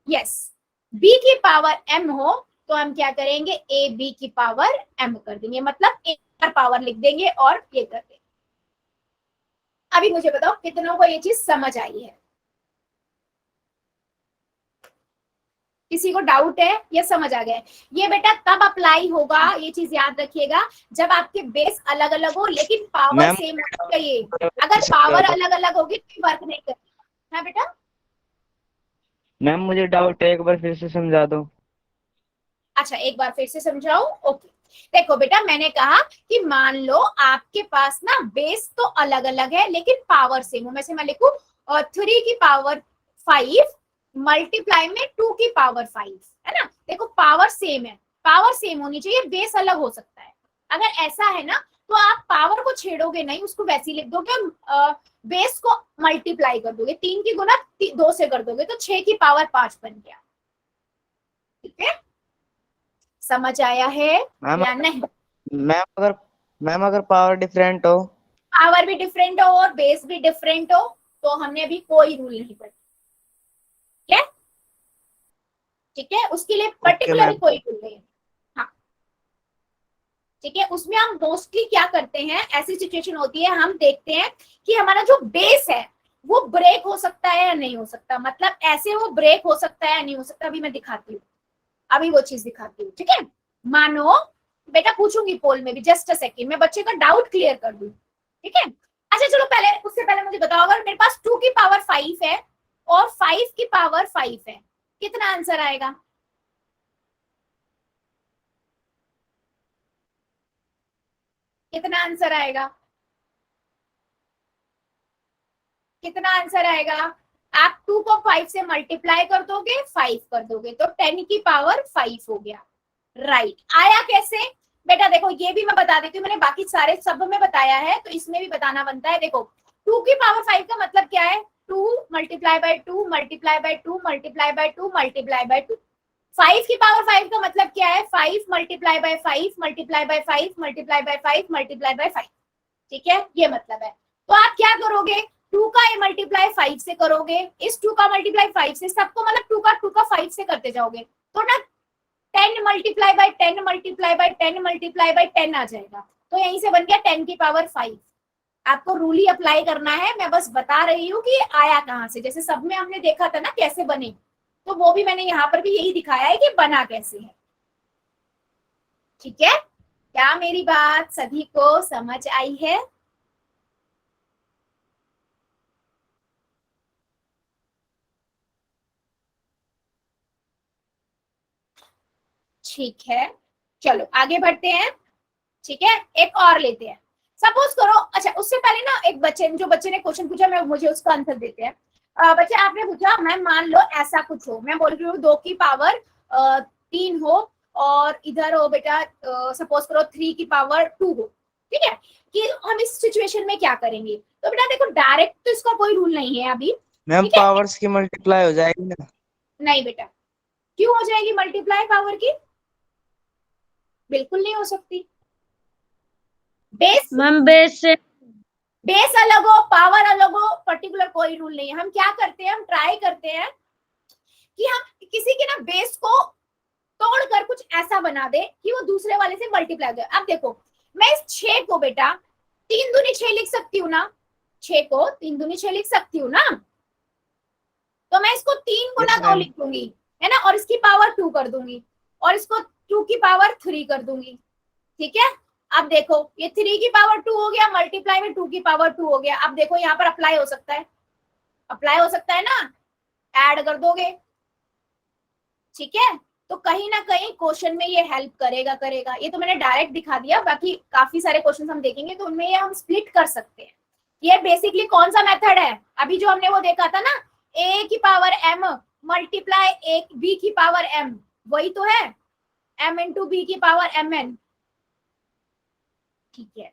यस, b की पावर m हो, तो हम क्या करेंगे a b की पावर m कर देंगे, मतलब एक बार पावर लिख देंगे और ये कर देंगे। अभी मुझे बताओ कितनों को ये चीज समझ आई है? किसी को डाउट है या समझ आ गया? ये बेटा तब अप्लाई होगा, ये चीज याद रखिएगा, जब आपके बेस अलग अलग हो लेकिन पावर सेम होनी चाहिए। अगर पावर अलग अलग होगी तो वर्क नहीं करेगी। हाँ बेटा, मैम मुझे डाउट है, एक बार फिर से समझा दो। अच्छा एक बार फिर से समझाओ। ओके, देखो बेटा मैंने कहा कि मान लो आपके पास ना बेस तो अलग अलग है लेकिन पावर सेम हो, वैसे मैं लिखूं 3 की पावर 5 मल्टीप्लाई में 2 की पावर 5, है ना। देखो पावर सेम है, पावर सेम होनी चाहिए, बेस अलग हो सकता है। अगर ऐसा है ना तो आप पावर को छेड़ोगे नहीं, उसको वैसे ही लिख दोगे, बेस को मल्टीप्लाई कर दोगे, 3 की गुना 2 से कर दोगे तो 6 की पावर 5 बन गया। ठीक है, समझ आया है या नहीं? मैम अगर पावर डिफरेंट हो, पावर भी डिफरेंट हो और बेस भी डिफरेंट हो, तो हमने अभी कोई रूल नहीं पढ़ा। ठीक है, ठीक है, उसके लिए पर्टिकुलर कोई रूल नहीं है। हाँ ठीक है, उसमें हम मोस्टली क्या करते हैं, ऐसी सिचुएशन होती है हम देखते हैं कि हमारा जो बेस है वो ब्रेक हो सकता है या नहीं हो सकता, मतलब ऐसे वो ब्रेक हो सकता है या नहीं हो सकता। अभी मैं दिखाती हूँ, अभी वो चीज दिखाती हूँ। ठीक है, मानो बेटा पूछूंगी पोल में भी, जस्ट अ सेकेंड, मैं बच्चे का डाउट क्लियर कर दूं। ठीक है, अच्छा चलो पहले, उससे पहले मुझे बताओ, अगर मेरे पास 2 की पावर 5 है और 5 की पावर 5 है, कितना आंसर आएगा? कितना आंसर आएगा? कितना आंसर आएगा? आप 2 को 5 से मल्टीप्लाई कर दोगे, 5 कर दोगे, तो 10 की पावर 5 हो गया। राइट, आया कैसे बेटा? देखो ये भी मैं बता देती हूँ, मैंने बाकी सारे सब में बताया है तो इसमें भी बताना बनता है। देखो 2 की पावर 5 का मतलब क्या है, 2 multiply by 2 multiply by 2 multiply by 2 multiply by 2। 5 की पावर 5 का मतलब क्या है? 5 multiply by 5 multiply by 5 multiply by 5 multiply by 5। ठीक है, ये मतलब है। तो आप क्या करोगे, 2 का मल्टीप्लाई 5 से करोगे, इस 2 का मल्टीप्लाई 5 से, सबको मतलब 2 का 5 से करते जाओगे तो ना 10 multiply by 10 multiply by 10 multiply by 10 आ जाएगा। तो यहीं से बन गया 10 की पावर 5। आपको रूल ही अप्लाई करना है, मैं बस बता रही हूँ कि आया कहाँ से। जैसे सब में हमने देखा था ना कैसे बने, तो वो भी मैंने यहाँ पर भी यही दिखाया है कि बना कैसे है। ठीक है, क्या मेरी बात सभी को समझ आई है? ठीक है, चलो आगे बढ़ते हैं। ठीक है, एक और लेते हैं। सपोज करो, अच्छा उससे पहले ना एक बच्चे ने क्वेश्चन पूछा, मैं मुझे उसका आंसर देते हैं। बच्चे आपने पूछा, मैम मान लो ऐसा कुछ हो, मैं बोल रही हूँ 2 की पावर 3 हो और इधर हो बेटा सपोज करो 3 की पावर 2 हो। ठीक है, कि हम इस सिचुएशन में क्या करेंगे? तो बेटा देखो डायरेक्ट तो इसका कोई रूल नहीं है अभी। मैम ठीक है, पावर्स की मल्टीप्लाई हो जाएगी ना? नहीं बेटा, क्यों हो जाएगी मल्टीप्लाई पावर की? बिल्कुल नहीं हो सकती। बेस मैम बेस से बेस अलग हो, पावर अलग हो, पर्टिकुलर कोई रूल नहीं है। हम क्या करते हैं, हम ट्राई करते हैं कि हम किसी के ना बेस को तोड़कर कुछ ऐसा बना दे कि वो दूसरे वाले से मल्टीप्लाई हो जाए। अब देखो, मैं इस 6 को बेटा 3 दूनी 6 लिख सकती हूँ ना, 6 को 3 दूनी 6 लिख सकती हूँ ना, तो मैं इसको 3 गुना Yes, 2 ma'am. लिख दूंगी, है ना, और इसकी पावर 2 कर दूंगी और इसको 2 की पावर 3 कर दूंगी। ठीक है, अब देखो ये 3 की पावर 2 हो गया, मल्टीप्लाई में 2 की पावर 2 हो गया। अब देखो यहाँ पर अप्लाई हो सकता है, अप्लाई हो सकता है ना, ऐड कर दोगे। ठीक है, तो कहीं ना कहीं क्वेश्चन में ये हेल्प करेगा। ये तो मैंने डायरेक्ट दिखा दिया, बाकी काफी सारे क्वेश्चन हम देखेंगे तो उनमें ये हम स्प्लिट कर सकते हैं। ये बेसिकली कौन सा मेथड है? अभी जो हमने वो देखा था ना, a की power m multiply a b की पावर m, वही तो है, m इंटू बी की पावर mn। ठीक है,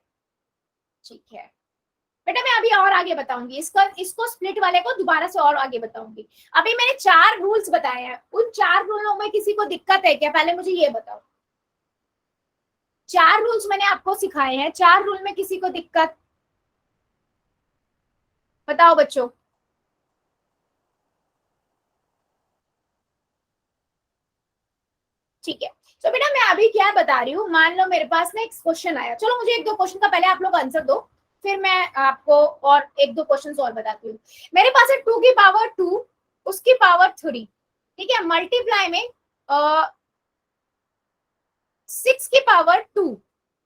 ठीक है बेटा, मैं अभी और आगे बताऊंगी इसको स्प्लिट वाले को दोबारा से और आगे बताऊंगी। अभी मैंने 4 रूल्स बताए हैं, उन 4 रूलों में किसी को दिक्कत है क्या? पहले मुझे ये बताओ, 4 रूल्स मैंने आपको सिखाए हैं, 4 रूल में किसी को दिक्कत? बताओ बच्चों। ठीक है, तो बेटा मैं अभी क्या बता रही हूँ, मान लो मेरे पास ना एक क्वेश्चन आया, चलो मुझे 1-2 क्वेश्चन का पहले आप लोग आंसर दो, फिर मैं आपको और 1-2 क्वेश्चन और बताती हूँ। मेरे पास है 2 की पावर 2, उसकी पावर 3। ठीक है, मल्टीप्लाई में 6 की पावर 2।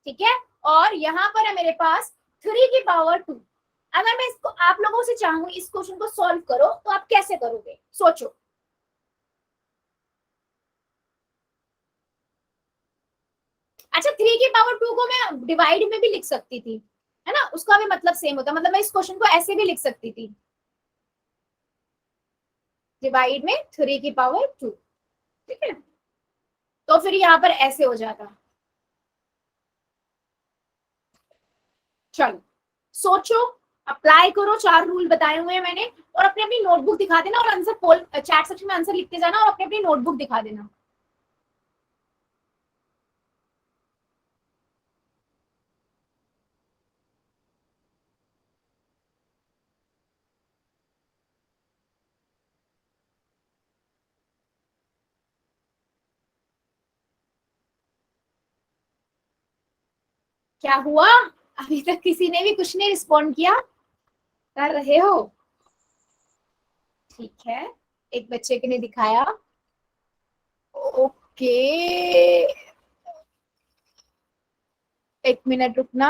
ठीक है, और यहाँ पर है मेरे पास 3 की पावर 2। अगर मैं इसको आप लोगों से चाहूँ इस क्वेश्चन को सॉल्व करो तो आप कैसे करोगे, सोचो। अच्छा, 3 की पावर 2 को मैं डिवाइड में भी लिख सकती थी, है ना, उसका भी मतलब सेम होता, मतलब मैं इस क्वेश्चन को ऐसे भी लिख सकती थी, डिवाइड में 3 की पावर 2। ठीक है, तो फिर यहाँ पर ऐसे हो जाता। चलो सोचो, अप्लाई करो, 4 रूल बताए हुए हैं मैंने, और अपनी अपनी नोटबुक दिखा देना और आंसर पोल चैट सेक्शन में आंसर लिखते जाना और अपनी अपनी नोटबुक दिखा देना। क्या हुआ, अभी तक किसी ने भी कुछ नहीं रिस्पॉन्ड किया? कर रहे हो? ठीक है, एक बच्चे के ने दिखाया, ओके, 1 मिनट रुकना।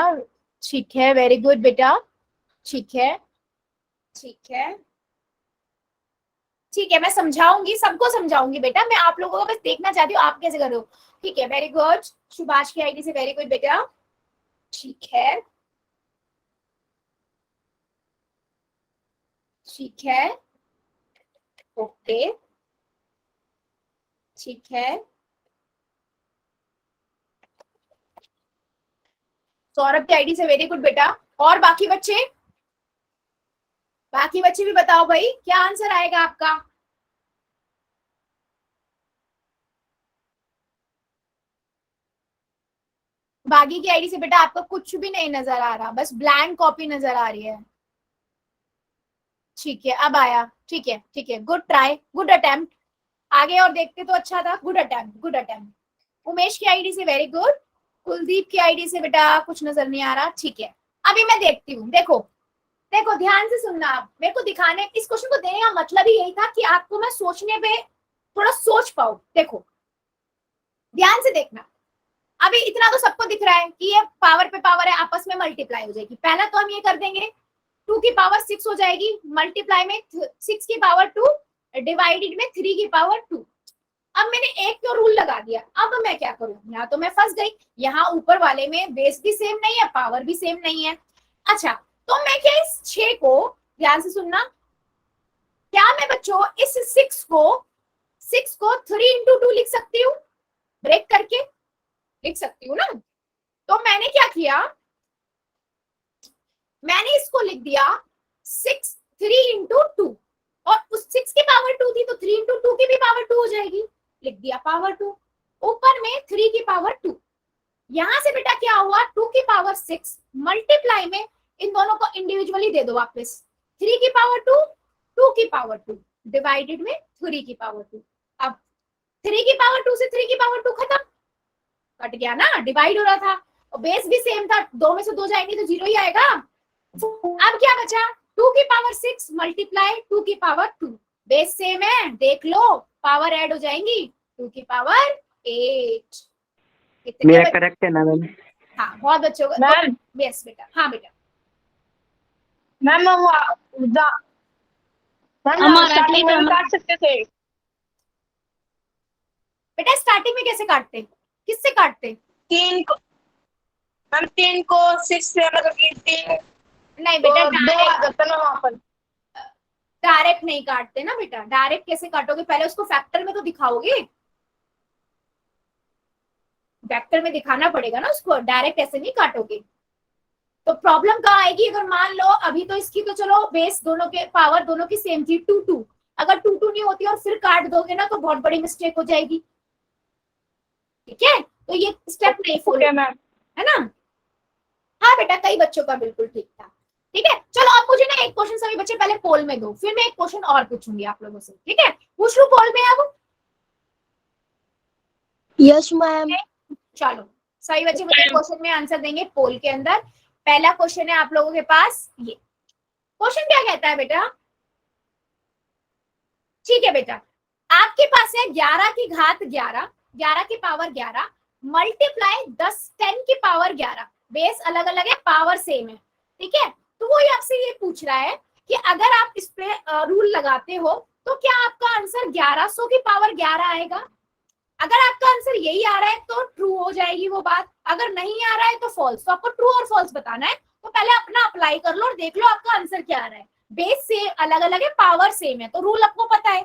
ठीक है, वेरी गुड बेटा, ठीक है, ठीक है, ठीक है, मैं समझाऊंगी, सबको समझाऊंगी बेटा, मैं आप लोगों को बस देखना चाहती हूँ आप कैसे कर रहे हो। ठीक है, वेरी गुड, सुभाष की आईडी से वेरी गुड बेटा। ठीक है, ठीक है, ओके, ठीक है, सौरभ की आईडी से वेरी गुड बेटा। और बाकी बच्चे? बाकी बच्चे भी बताओ भाई, क्या आंसर आएगा आपका? बागी की आईडी से बेटा आपका कुछ भी नहीं नजर आ रहा, बस ब्लैंक कॉपी नजर आ रही है। ठीक है, अब आया। ठीक है, ठीक है, गुड ट्राई, गुड अटेम्प्ट। आगे और देखते तो अच्छा था। Good attempt, good attempt. Umesh की आईडी से वेरी गुड। कुलदीप की आईडी से बेटा कुछ नजर नहीं आ रहा। ठीक है, अभी मैं देखती हूँ। देखो देखो, ध्यान से सुनना। आप मेरे को दिखाने, इस क्वेश्चन को देने का मतलब ही यही था कि आपको मैं सोचने पे थोड़ा सोच पाऊं। देखो ध्यान से देखना। अभी इतना तो सबको दिख रहा है कि ये पावर पे पावर है, आपस में मल्टीप्लाई हो जाएगी। पहला तो हम ये कर देंगे, 2 की पावर 6 हो जाएगी, मल्टीप्लाई में 6 की पावर 2, डिवाइडेड में 3 की पावर 2। अब मैंने एक तो रूल लगा दिया। अब मैं क्या करूं? यहाँ तो मैं फंस गई। यहाँ ऊपर वाले में बेस भी सेम नहीं है, पावर भी सेम नहीं है। अच्छा, तो मैं क्या इस 6 को, ध्यान से सुनना, क्या मैं बच्चों इस 6 को 3 इंटू 2 लिख सकती हूँ? ब्रेक करके लिख सकती हूँ ना? तो मैंने क्या किया, मैंने इसको लिख दिया 6 3 इंटू 2, और उस 6 की पावर 2 थी तो 3 इंटू 2 की भी पावर 2 हो जाएगी। लिख दिया पावर 2, ऊपर में 3 की पावर 2। यहां से बेटा क्या हुआ, 2 की पावर 6 मल्टीप्लाई में इन दोनों को इंडिविजुअली दे दो वापस, 3 की पावर 2, 2 की पावर 2, डिवाइडेड में 3 की पावर 2। अब 3 की पावर 2 से 3 की पावर 2 खत्म, कट गया ना, डिवाइड हो रहा था और बेस भी सेम था। 2 में से 2 जाएंगे तो 0 ही आएगा। अब क्या बचा, 2 की पावर 6 मल्टीप्लाई 2 की पावर 2, बेस सेम है, देख लो पावर ऐड हो जाएंगी, 2 की पावर 8। मेरा करेक्ट है ना मैम? हाँ, बहुत बच्चों को। मैम, यस बेटा, हाँ बेटा। मैम हमारा स्टार्टिंग में भी ठीक है। काट सकते थे। बेटा स्टार्टिंग में कैसे काटते, किससे काटते? 3 को मैम, 3 को 6 से मतलब कि 3 नहीं तो बेटा, 2 आ जाता ना वहां पर। डायरेक्ट नहीं काटते ना बेटा। डायरेक्ट कैसे काटोगे, पहले उसको फैक्टर में तो दिखाओगे, फैक्टर में दिखाना पड़ेगा ना उसको, डायरेक्ट ऐसे नहीं काटोगे। तो प्रॉब्लम कहाँ आएगी, अगर मान लो अभी तो इसकी तो चलो बेस दोनों के पावर दोनों की सेम थी 2 2, अगर 2 2 नहीं होती और फिर काट दोगे ना तो बहुत बड़ी मिस्टेक हो जाएगी। ठीक है, तो ये स्टेप नहीं फॉलो, ओके मैम। है ना? हाँ बेटा, कई बच्चों का बिल्कुल ठीक था। ठीक है, चलो अब मुझे ना एक क्वेश्चन सभी बच्चे पहले पोल में दो, फिर मैं एक क्वेश्चन और पूछूंगी आप लोगों से। ठीक है, पूछ लूं पोल में अब? Yes ma'am. चलो सही बच्चे मुझे क्वेश्चन में आंसर देंगे पोल के अंदर। पहला क्वेश्चन है आप लोगों के पास, ये क्वेश्चन क्या कहता है बेटा? ठीक है बेटा, आपके पास है 11 की घात 11, 11 की पावर 11 मल्टीप्लाई 10 की पावर 11, बेस अलग अलग है, पावर सेम है। ठीक है, तो वो आपसे ये पूछ रहा है कि अगर आप इस पे रूल लगाते हो तो क्या आपका आंसर 1100 की पावर 11 आएगा? अगर आपका आंसर यही आ रहा है तो ट्रू हो जाएगी वो बात, अगर नहीं आ रहा है तो फॉल्स। तो आपको ट्रू और फॉल्स बताना है, तो पहले अपना अप्लाई कर लो और देख लो आपका आंसर क्या आ रहा है। बेस से अलग अलग है, पावर सेम है, तो रूल आपको पता है।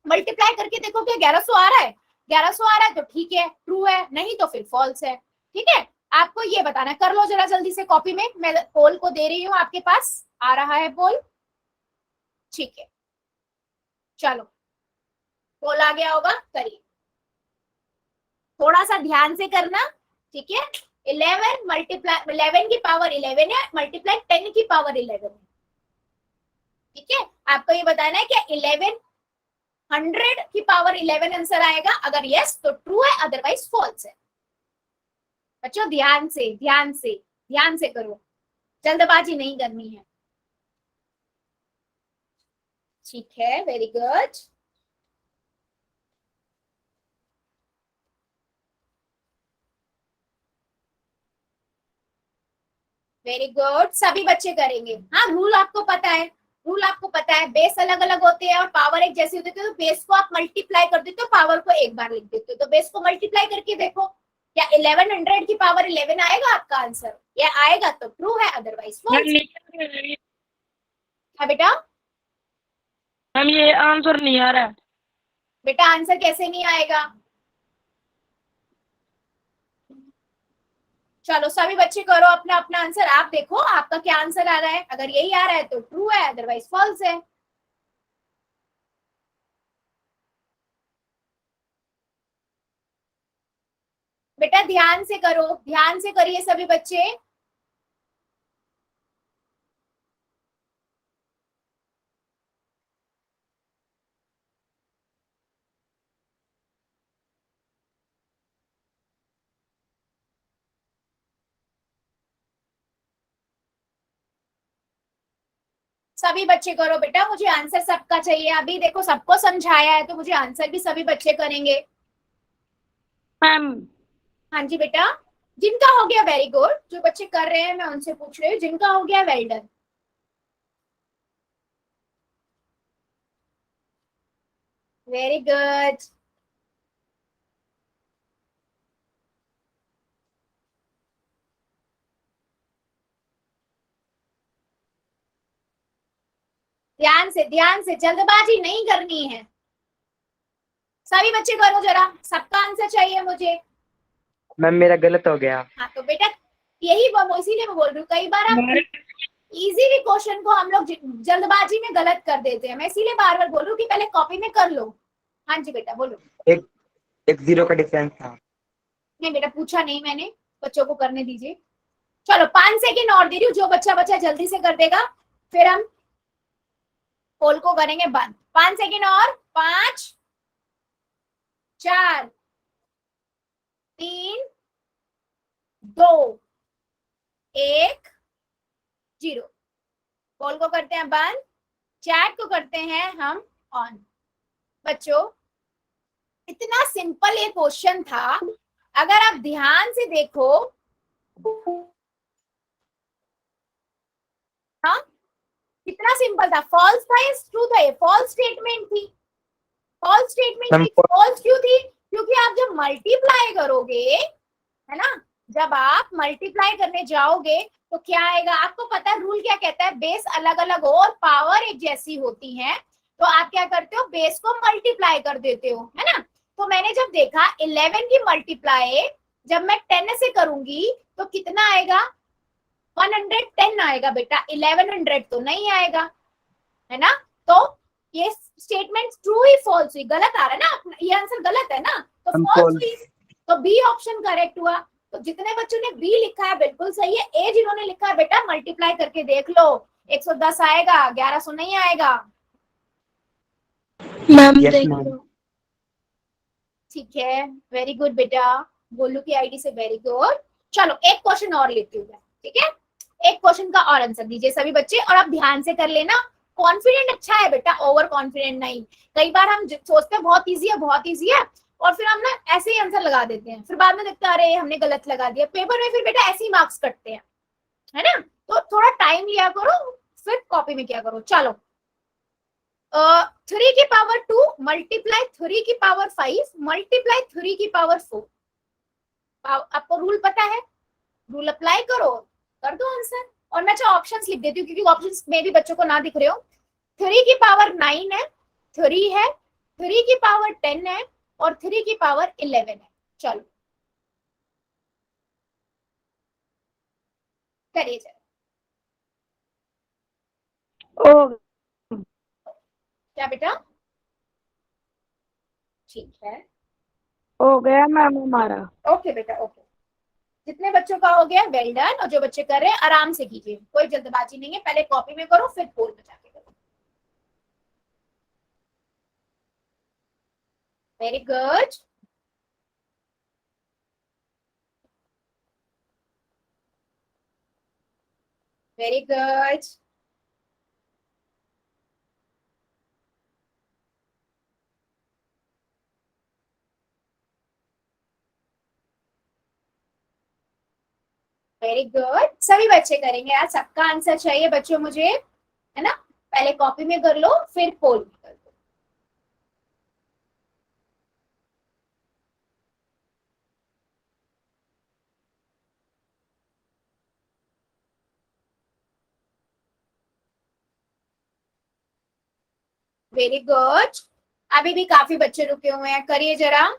मल्टीप्लाई करके देखो क्या 1100 आ रहा है, 1100 आ रहा है तो ठीक है, ट्रू है, नहीं तो फिर फॉल्स है। ठीक है, आपको ये बताना है। कर लो जरा जल्दी से कॉपी में, मैं पोल को दे रही हूँ, आपके पास आ रहा है पोल। ठीक है, चलो पोल आ गया होगा, करिए, थोड़ा सा ध्यान से करना। ठीक है, 11 मल्टीप्लाई 11 की पावर 11 है, मल्टीप्लाई 10 की पावर 11 है। ठीक है, आपको ये बताना है कि 1100 की पावर 11 आंसर आएगा, अगर यस तो ट्रू है, अदरवाइज फॉल्स है। बच्चों ध्यान से ध्यान से ध्यान से करो, जल्दबाजी नहीं करनी है। ठीक है, वेरी गुड। वेरी गुड, सभी बच्चे करेंगे। हाँ, रूल आपको पता है, रूल आपको पता है, बेस अलग अलग होते हैं और पावर एक जैसी होती है, तो बेस को आप मल्टीप्लाई कर देते हो, पावर को एक बार लिख देते हो। तो बेस को मल्टीप्लाई करके देखो, क्या 1100 की पावर 11 आएगा आपका आंसर? या आएगा तो ट्रू है, अदरवाइज फॉल्स। हाँ बेटा, मैम ये आंसर नहीं आ रहा है। बेटा आंसर कैसे नहीं आएगा? चलो सभी बच्चे करो अपना अपना आंसर। आप देखो आपका क्या आंसर आ रहा है। अगर यही आ रहा है तो ट्रू है, अदरवाइज फॉल्स है। बेटा ध्यान से करो, ध्यान से करिए सभी बच्चे। सभी बच्चे करो बेटा, मुझे आंसर सबका चाहिए। अभी देखो सबको समझाया है तो मुझे आंसर भी सभी बच्चे करेंगे। मैम हाँ जी बेटा, जिनका हो गया वेरी गुड। जो बच्चे कर रहे हैं मैं उनसे पूछ रही हूँ, जिनका हो गया वेल डन। Very good. ध्यान से जल्दबाजी नहीं करनी है। सभी बच्चे करो जरा, सबका आंसर चाहिए मुझे। मैम मेरा गलत हो गया। हाँ तो बेटा यही इसीलिए मैं बोल रही हूँ, कई बार आप इजी भी क्वेश्चन को हम लोग जल्दबाजी में गलत कर देते हैं। मैं इसीलिए बार बार बोल रही हूँ कि पहले कॉपी में कर लो। हाँ जी बेटा बोलो। एक 0 का डिफरेंस था। नहीं बेटा पूछा नहीं मैंने, बच्चों को करने दीजिए। चलो 5 सेकेंड और दे रही हूँ, जो बच्चा जल्दी से कर देगा फिर हम पोल को करेंगे बंद। 5 सेकेंड और। 5 4 3 2 1 0। पोल को करते हैं बंद, चैट को करते हैं हम ऑन। बच्चों इतना सिंपल ये क्वेश्चन था, अगर आप ध्यान से देखो। हाँ कितना सिंपल था। फॉल्स था या ट्रू था? ये फॉल्स स्टेटमेंट थी। फॉल्स स्टेटमेंट थी। फॉल्स क्यों थी? क्योंकि आप जब मल्टीप्लाई करोगे, है ना, जब आप मल्टीप्लाई करने जाओगे तो क्या आएगा? आपको पता है रूल क्या कहता है? बेस अलग अलग हो और पावर एक जैसी होती है तो आप क्या करते हो? बेस को मल्टीप्लाई कर देते हो, है ना। तो मैंने जब देखा 11 की मल्टीप्लाई जब मैं 10 से करूंगी तो कितना आएगा? 110 आएगा बेटा, 1100 तो नहीं आएगा, है ना। तो ये स्टेटमेंट ट्रू ही फॉल्स हुई? गलत आ रहा है ना, ये आंसर गलत है ना, तो फॉल्स हुई। तो बी ऑप्शन करेक्ट हुआ। तो जितने बच्चों ने बी लिखा है बिल्कुल सही है। ए जिन्होंने लिखा है बेटा मल्टीप्लाई करके देख लो, 110 आएगा, 1100 नहीं आएगा। मैम Yes, देख ma'am. लो। ठीक है, वेरी गुड बेटा, गोलू की आईडी से वेरी गुड। चलो एक क्वेश्चन और लेती हूँ मैं, ठीक है। एक क्वेश्चन का और आंसर दीजिए सभी बच्चे, और आप ध्यान से कर लेना। कॉन्फिडेंट अच्छा है बेटा, ओवर कॉन्फिडेंट नहीं। कई बार हम सोचते हैं बहुत इजी है बहुत इजी है, और फिर हम ना ऐसे ही आंसर लगा देते हैं, फिर बाद में देखते हैं अरे हमने गलत लगा दिया। पेपर में फिर बेटा ऐसे ही मार्क्स कटते हैं, है ना। तो थोड़ा टाइम लिया करो, फिर कॉपी में क्या करो। चलो 3 की पावर 2 मल्टीप्लाई 3 की पावर 5 मल्टीप्लाई 3 की पावर 4। आपको रूल पता है, रूल अप्लाई करो, कर दो आंसर। और मैं ऑप्शंस लिख देती हूँ क्योंकि ऑप्शंस में भी बच्चों को ना दिख रहे हो। 3 की पावर 9 है, 3 है, 3 की पावर 10 है और 3 की पावर 11 है। चलो करिए जरा। ओ क्या बेटा? ठीक है, हो गया मैम हमारा। ओके बेटा ओके। जितने बच्चों का हो गया वेल डन, और जो बच्चे कर रहे हैं आराम से कीजिए, कोई जल्दबाजी नहीं है। पहले कॉपी में करो फिर पोल में जाके करो। Very good. Very good. Very good, सभी बच्चे करेंगे। आज सबका आंसर चाहिए बच्चों मुझे, है ना। पहले कॉपी में कर लो फिर पोल में कर लो। Very good. अभी भी काफी बच्चे रुके हुए हैं, करिए जरा।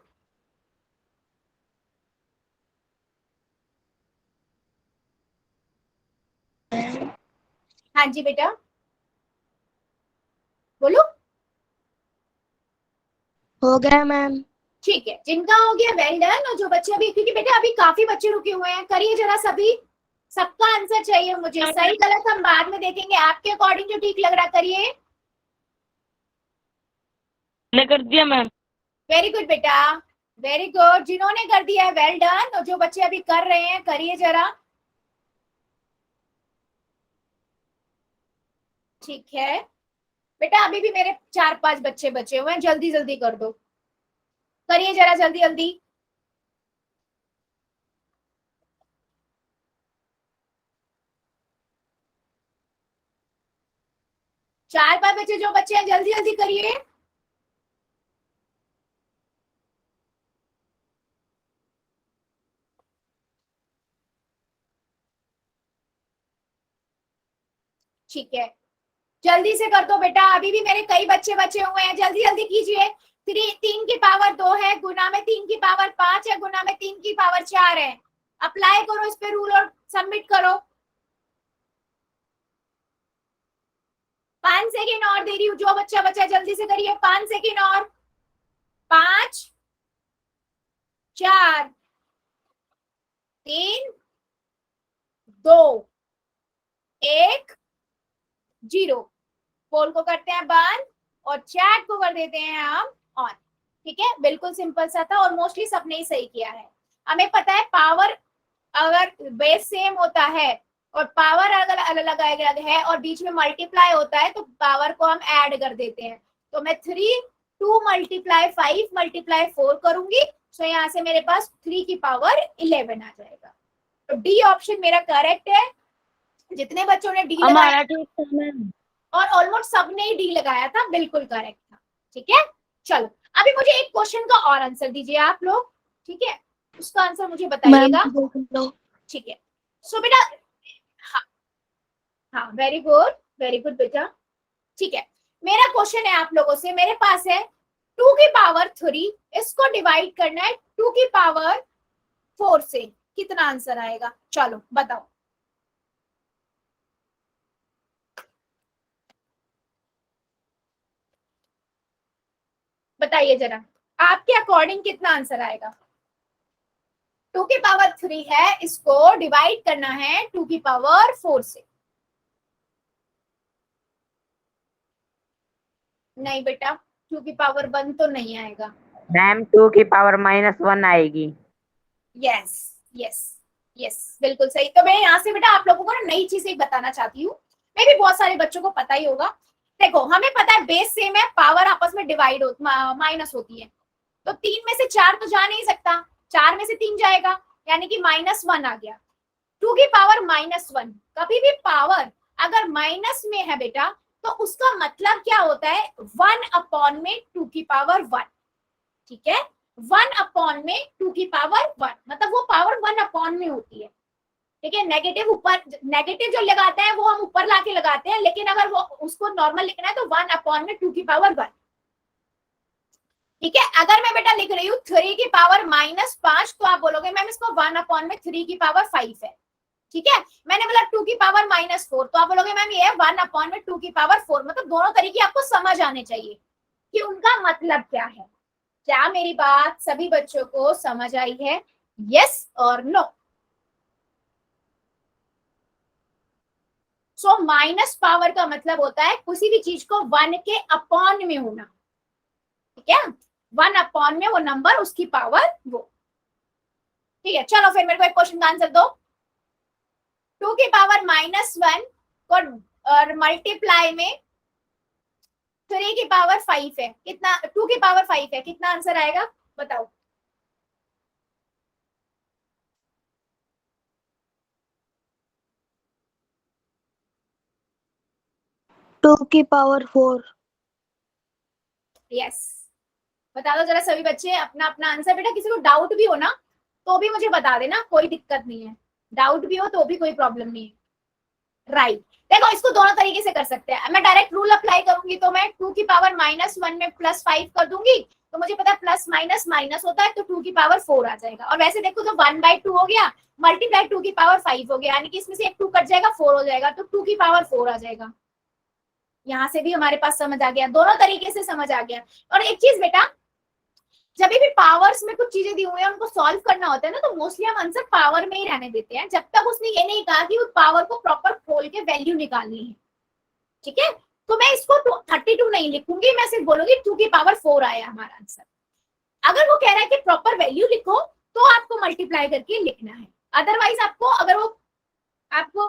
हाँ जी बेटा बोलो। हो गया मैम। ठीक है, जिनका हो गया वेल डन। और जो बच्चे अभी, क्योंकि बेटा अभी काफी बच्चे रुके हुए हैं, करिए जरा सभी, सबका आंसर चाहिए मुझे। सही गलत हम बाद में देखेंगे, आपके अकॉर्डिंग जो ठीक लग रहा करिए। मैंने कर दिया मैम। वेरी गुड बेटा, वेरी गुड। जिन्होंने कर दिया है वेल डन, और जो बच्चे अभी कर रहे हैं करिए जरा। ठीक है बेटा, अभी भी मेरे 4-5 बच्चे बचे हुए हैं, जल्दी जल्दी कर दो, करिए जरा जल्दी जल्दी। 4-5 बच्चे जो बच्चे हैं जल्दी जल्दी करिए। ठीक है, जल्दी से कर दो बेटा, अभी भी मेरे कई बच्चे बचे हुए हैं, जल्दी जल्दी कीजिए। 3 की पावर 2 है, गुना में 3 की पावर 5 है, गुना में 3 की पावर 4 है। अप्लाई करो इस पे रूल और सबमिट करो। 5 सेकेंड और दे रही हूँ, जो बच्चा बचा जल्दी से करिए। 5 सेकेंड और। 5 4 3 2 1 0। पोल को करते हैं बंद और चैट को कर देते हैं हम ऑन। ठीक है, बिल्कुल सिंपल सा था और मोस्टली सबने ही सही किया है। हमें पता है पावर अगर बेस सेम होता है और पावर अगर अलग अलग है और बीच में मल्टीप्लाई होता है तो पावर को हम ऐड कर देते हैं। तो मैं 3 2 मल्टीप्लाई 5 मल्टीप्लाई 4 करूंगी, तो यहाँ से मेरे पास 3 की पावर 11 आ जाएगा। तो डी ऑप्शन मेरा करेक्ट है। जितने बच्चों ने डी लगाया हमारा ठीक था मैम। और ऑलमोस्ट सबने ही डी लगाया था, बिल्कुल करेक्ट था। ठीक है, चलो अभी मुझे एक क्वेश्चन का और आंसर दीजिए आप लोग। ठीक है, उसका आंसर मुझे बताइएगा। ठीक है, सो बेटा, हाँ हाँ, वेरी गुड बेटा। ठीक है, मेरा क्वेश्चन है आप लोगों से, मेरे पास है 2 की पावर 3, इसको डिवाइड करना है 2 की पावर 4 से, कितना आंसर आएगा? चलो बताओ। बताइए जरा, आपके अकॉर्डिंग कितना आंसर आएगा? 2 की पावर 3 है, इसको डिवाइड करना है 2 की पावर 4 से। नहीं बेटा, 2 की पावर 1 तो नहीं आएगा। मैम 2 की पावर -1 आएगी। यस यस यस, बिल्कुल सही। तो मैं यहाँ से बेटा आप लोगों को ना नई चीज एक बताना चाहती हूँ, मैं भी बहुत सारे बच्चों को पता ही होगा। देखो, हमें पता है बेस सेम है, पावर आपस में डिवाइड माइनस होती है, तो 3 में से 4 तो जा नहीं सकता, 4 में से 3 जाएगा, यानी कि -1 आ गया। 2 की पावर -1, कभी भी पावर अगर माइनस में है बेटा तो उसका मतलब क्या होता है? 1/2 की पावर 1। ठीक है, 1/2 की पावर 1, मतलब वो पावर 1 में होती है। ठीक है, नेगेटिव ऊपर, नेगेटिव जो लगाते हैं वो हम ऊपर लाके लगाते हैं, लेकिन अगर वो उसको नॉर्मल लिखना है तो 1/2 की पावर 1। ठीक है, अगर मैं बेटा लिख रही हूँ 3 की पावर -5, तो आप बोलोगे मैम इसको 1/3 की पावर 5 है। ठीक है, मैंने बोला 2 की पावर -4, तो आप बोलोगे मैम ये 1/2 की पावर 4। मतलब दोनों तरीके आपको समझ आने चाहिए कि उनका मतलब क्या है। क्या मेरी बात सभी बच्चों को समझ आई है? यस और नो? सो माइनस पावर का मतलब होता है किसी भी चीज को 1 के अपॉन में होना। ठीक है, 1/, में वो नंबर, उसकी पावर वो। ठीक है, चलो फिर मेरे को एक क्वेश्चन का आंसर दो। 2 की पावर -1 को मल्टीप्लाई में 3 की पावर 5 है, कितना? 2 की पावर 5 है, कितना आंसर आएगा बताओ? टू की पावर 4। यस, बता दो जरा सभी बच्चे अपना अपना आंसर। बेटा किसी को डाउट भी हो ना तो भी मुझे बता देना, कोई दिक्कत नहीं है। डाउट भी हो तो भी कोई प्रॉब्लम नहीं है। राइट, देखो इसको दोनों तरीके से कर सकते हैं। मैं डायरेक्ट रूल अप्लाई करूंगी तो मैं 2 की पावर -1 में +5 कर दूंगी, तो मुझे पता है प्लस माइनस माइनस होता है तो 2 की पावर 4 आ जाएगा। और वैसे देखो तो 1/2 हो गया मल्टीप्लाई 2 की पावर 5 हो गया, यानी कि इसमें से एक 2 कट जाएगा 4 हो जाएगा, तो 2 की पावर 4 आ जाएगा। यहाँ से भी हमारे पास समझ आ गया, दोनों तरीके से समझ आ गया। और एक चीज बेटा, जब भी पावर्स में कुछ चीजें दी हुई है उनको सॉल्व करना होता है ना, तो मोस्टली हम आंसर पावर में ही रहने देते हैं, जब तक उसने ये नहीं कहा कि उस पावर को प्रॉपर खोल के वैल्यू निकालनी है। ठीक है, तो मैं इसको 32 नहीं लिखूंगी, मैं सिर्फ बोलूंगी 2 की पावर 4 आया हमारा आंसर। अगर वो कह रहा है कि प्रॉपर वैल्यू लिखो तो आपको मल्टीप्लाई करके लिखना है, अदरवाइज आपको अगर वो आपको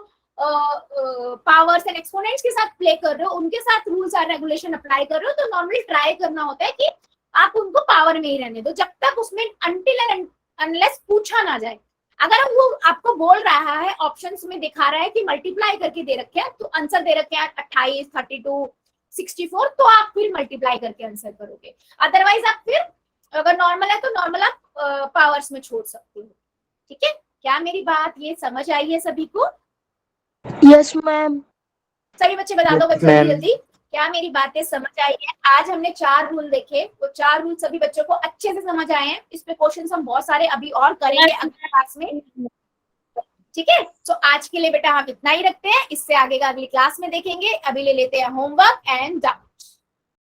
पावर्स एंड एक्सपोनेंट्स के साथ प्ले कर रहे हो, उनके साथ रूल्स एंड रेगुलेशन अप्लाई कर रहे हो, तो नॉर्मली ट्राई करना होता है कि आप उनको पावर में ही रहने दो, जब तक उसमें अनटिल एंड अनलेस पूछा ना जाए। अगर वो आपको बोल रहा है, ऑप्शंस में दिखा रहा है कि मल्टीप्लाई करके दे रखे हैं, तो आंसर दे रखे हैं 28, 32, 64, तो आप फिर मल्टीप्लाई करके आंसर करोगे। अदरवाइज आप फिर अगर नॉर्मल है तो नॉर्मल आप पावर्स में छोड़ सकते हो। ठीक है, क्या मेरी बात ये समझ आई है सभी को? Yes ma'am. सभी बच्चे बता दो Yes, बच्चे ma'am. जल्दी, क्या मेरी बातें समझ आई है? आज हमने 4 रूल देखे, वो 4 रूल सभी बच्चों को अच्छे से समझ आए हैं। इस पे क्वेश्चंस हम बहुत सारे अभी और करेंगे अगली क्लास में। ठीक है, तो आज के लिए बेटा हम इतना ही रखते हैं, इससे आगे का अगली क्लास में देखेंगे। अभी ले लेते हैं होमवर्क एंड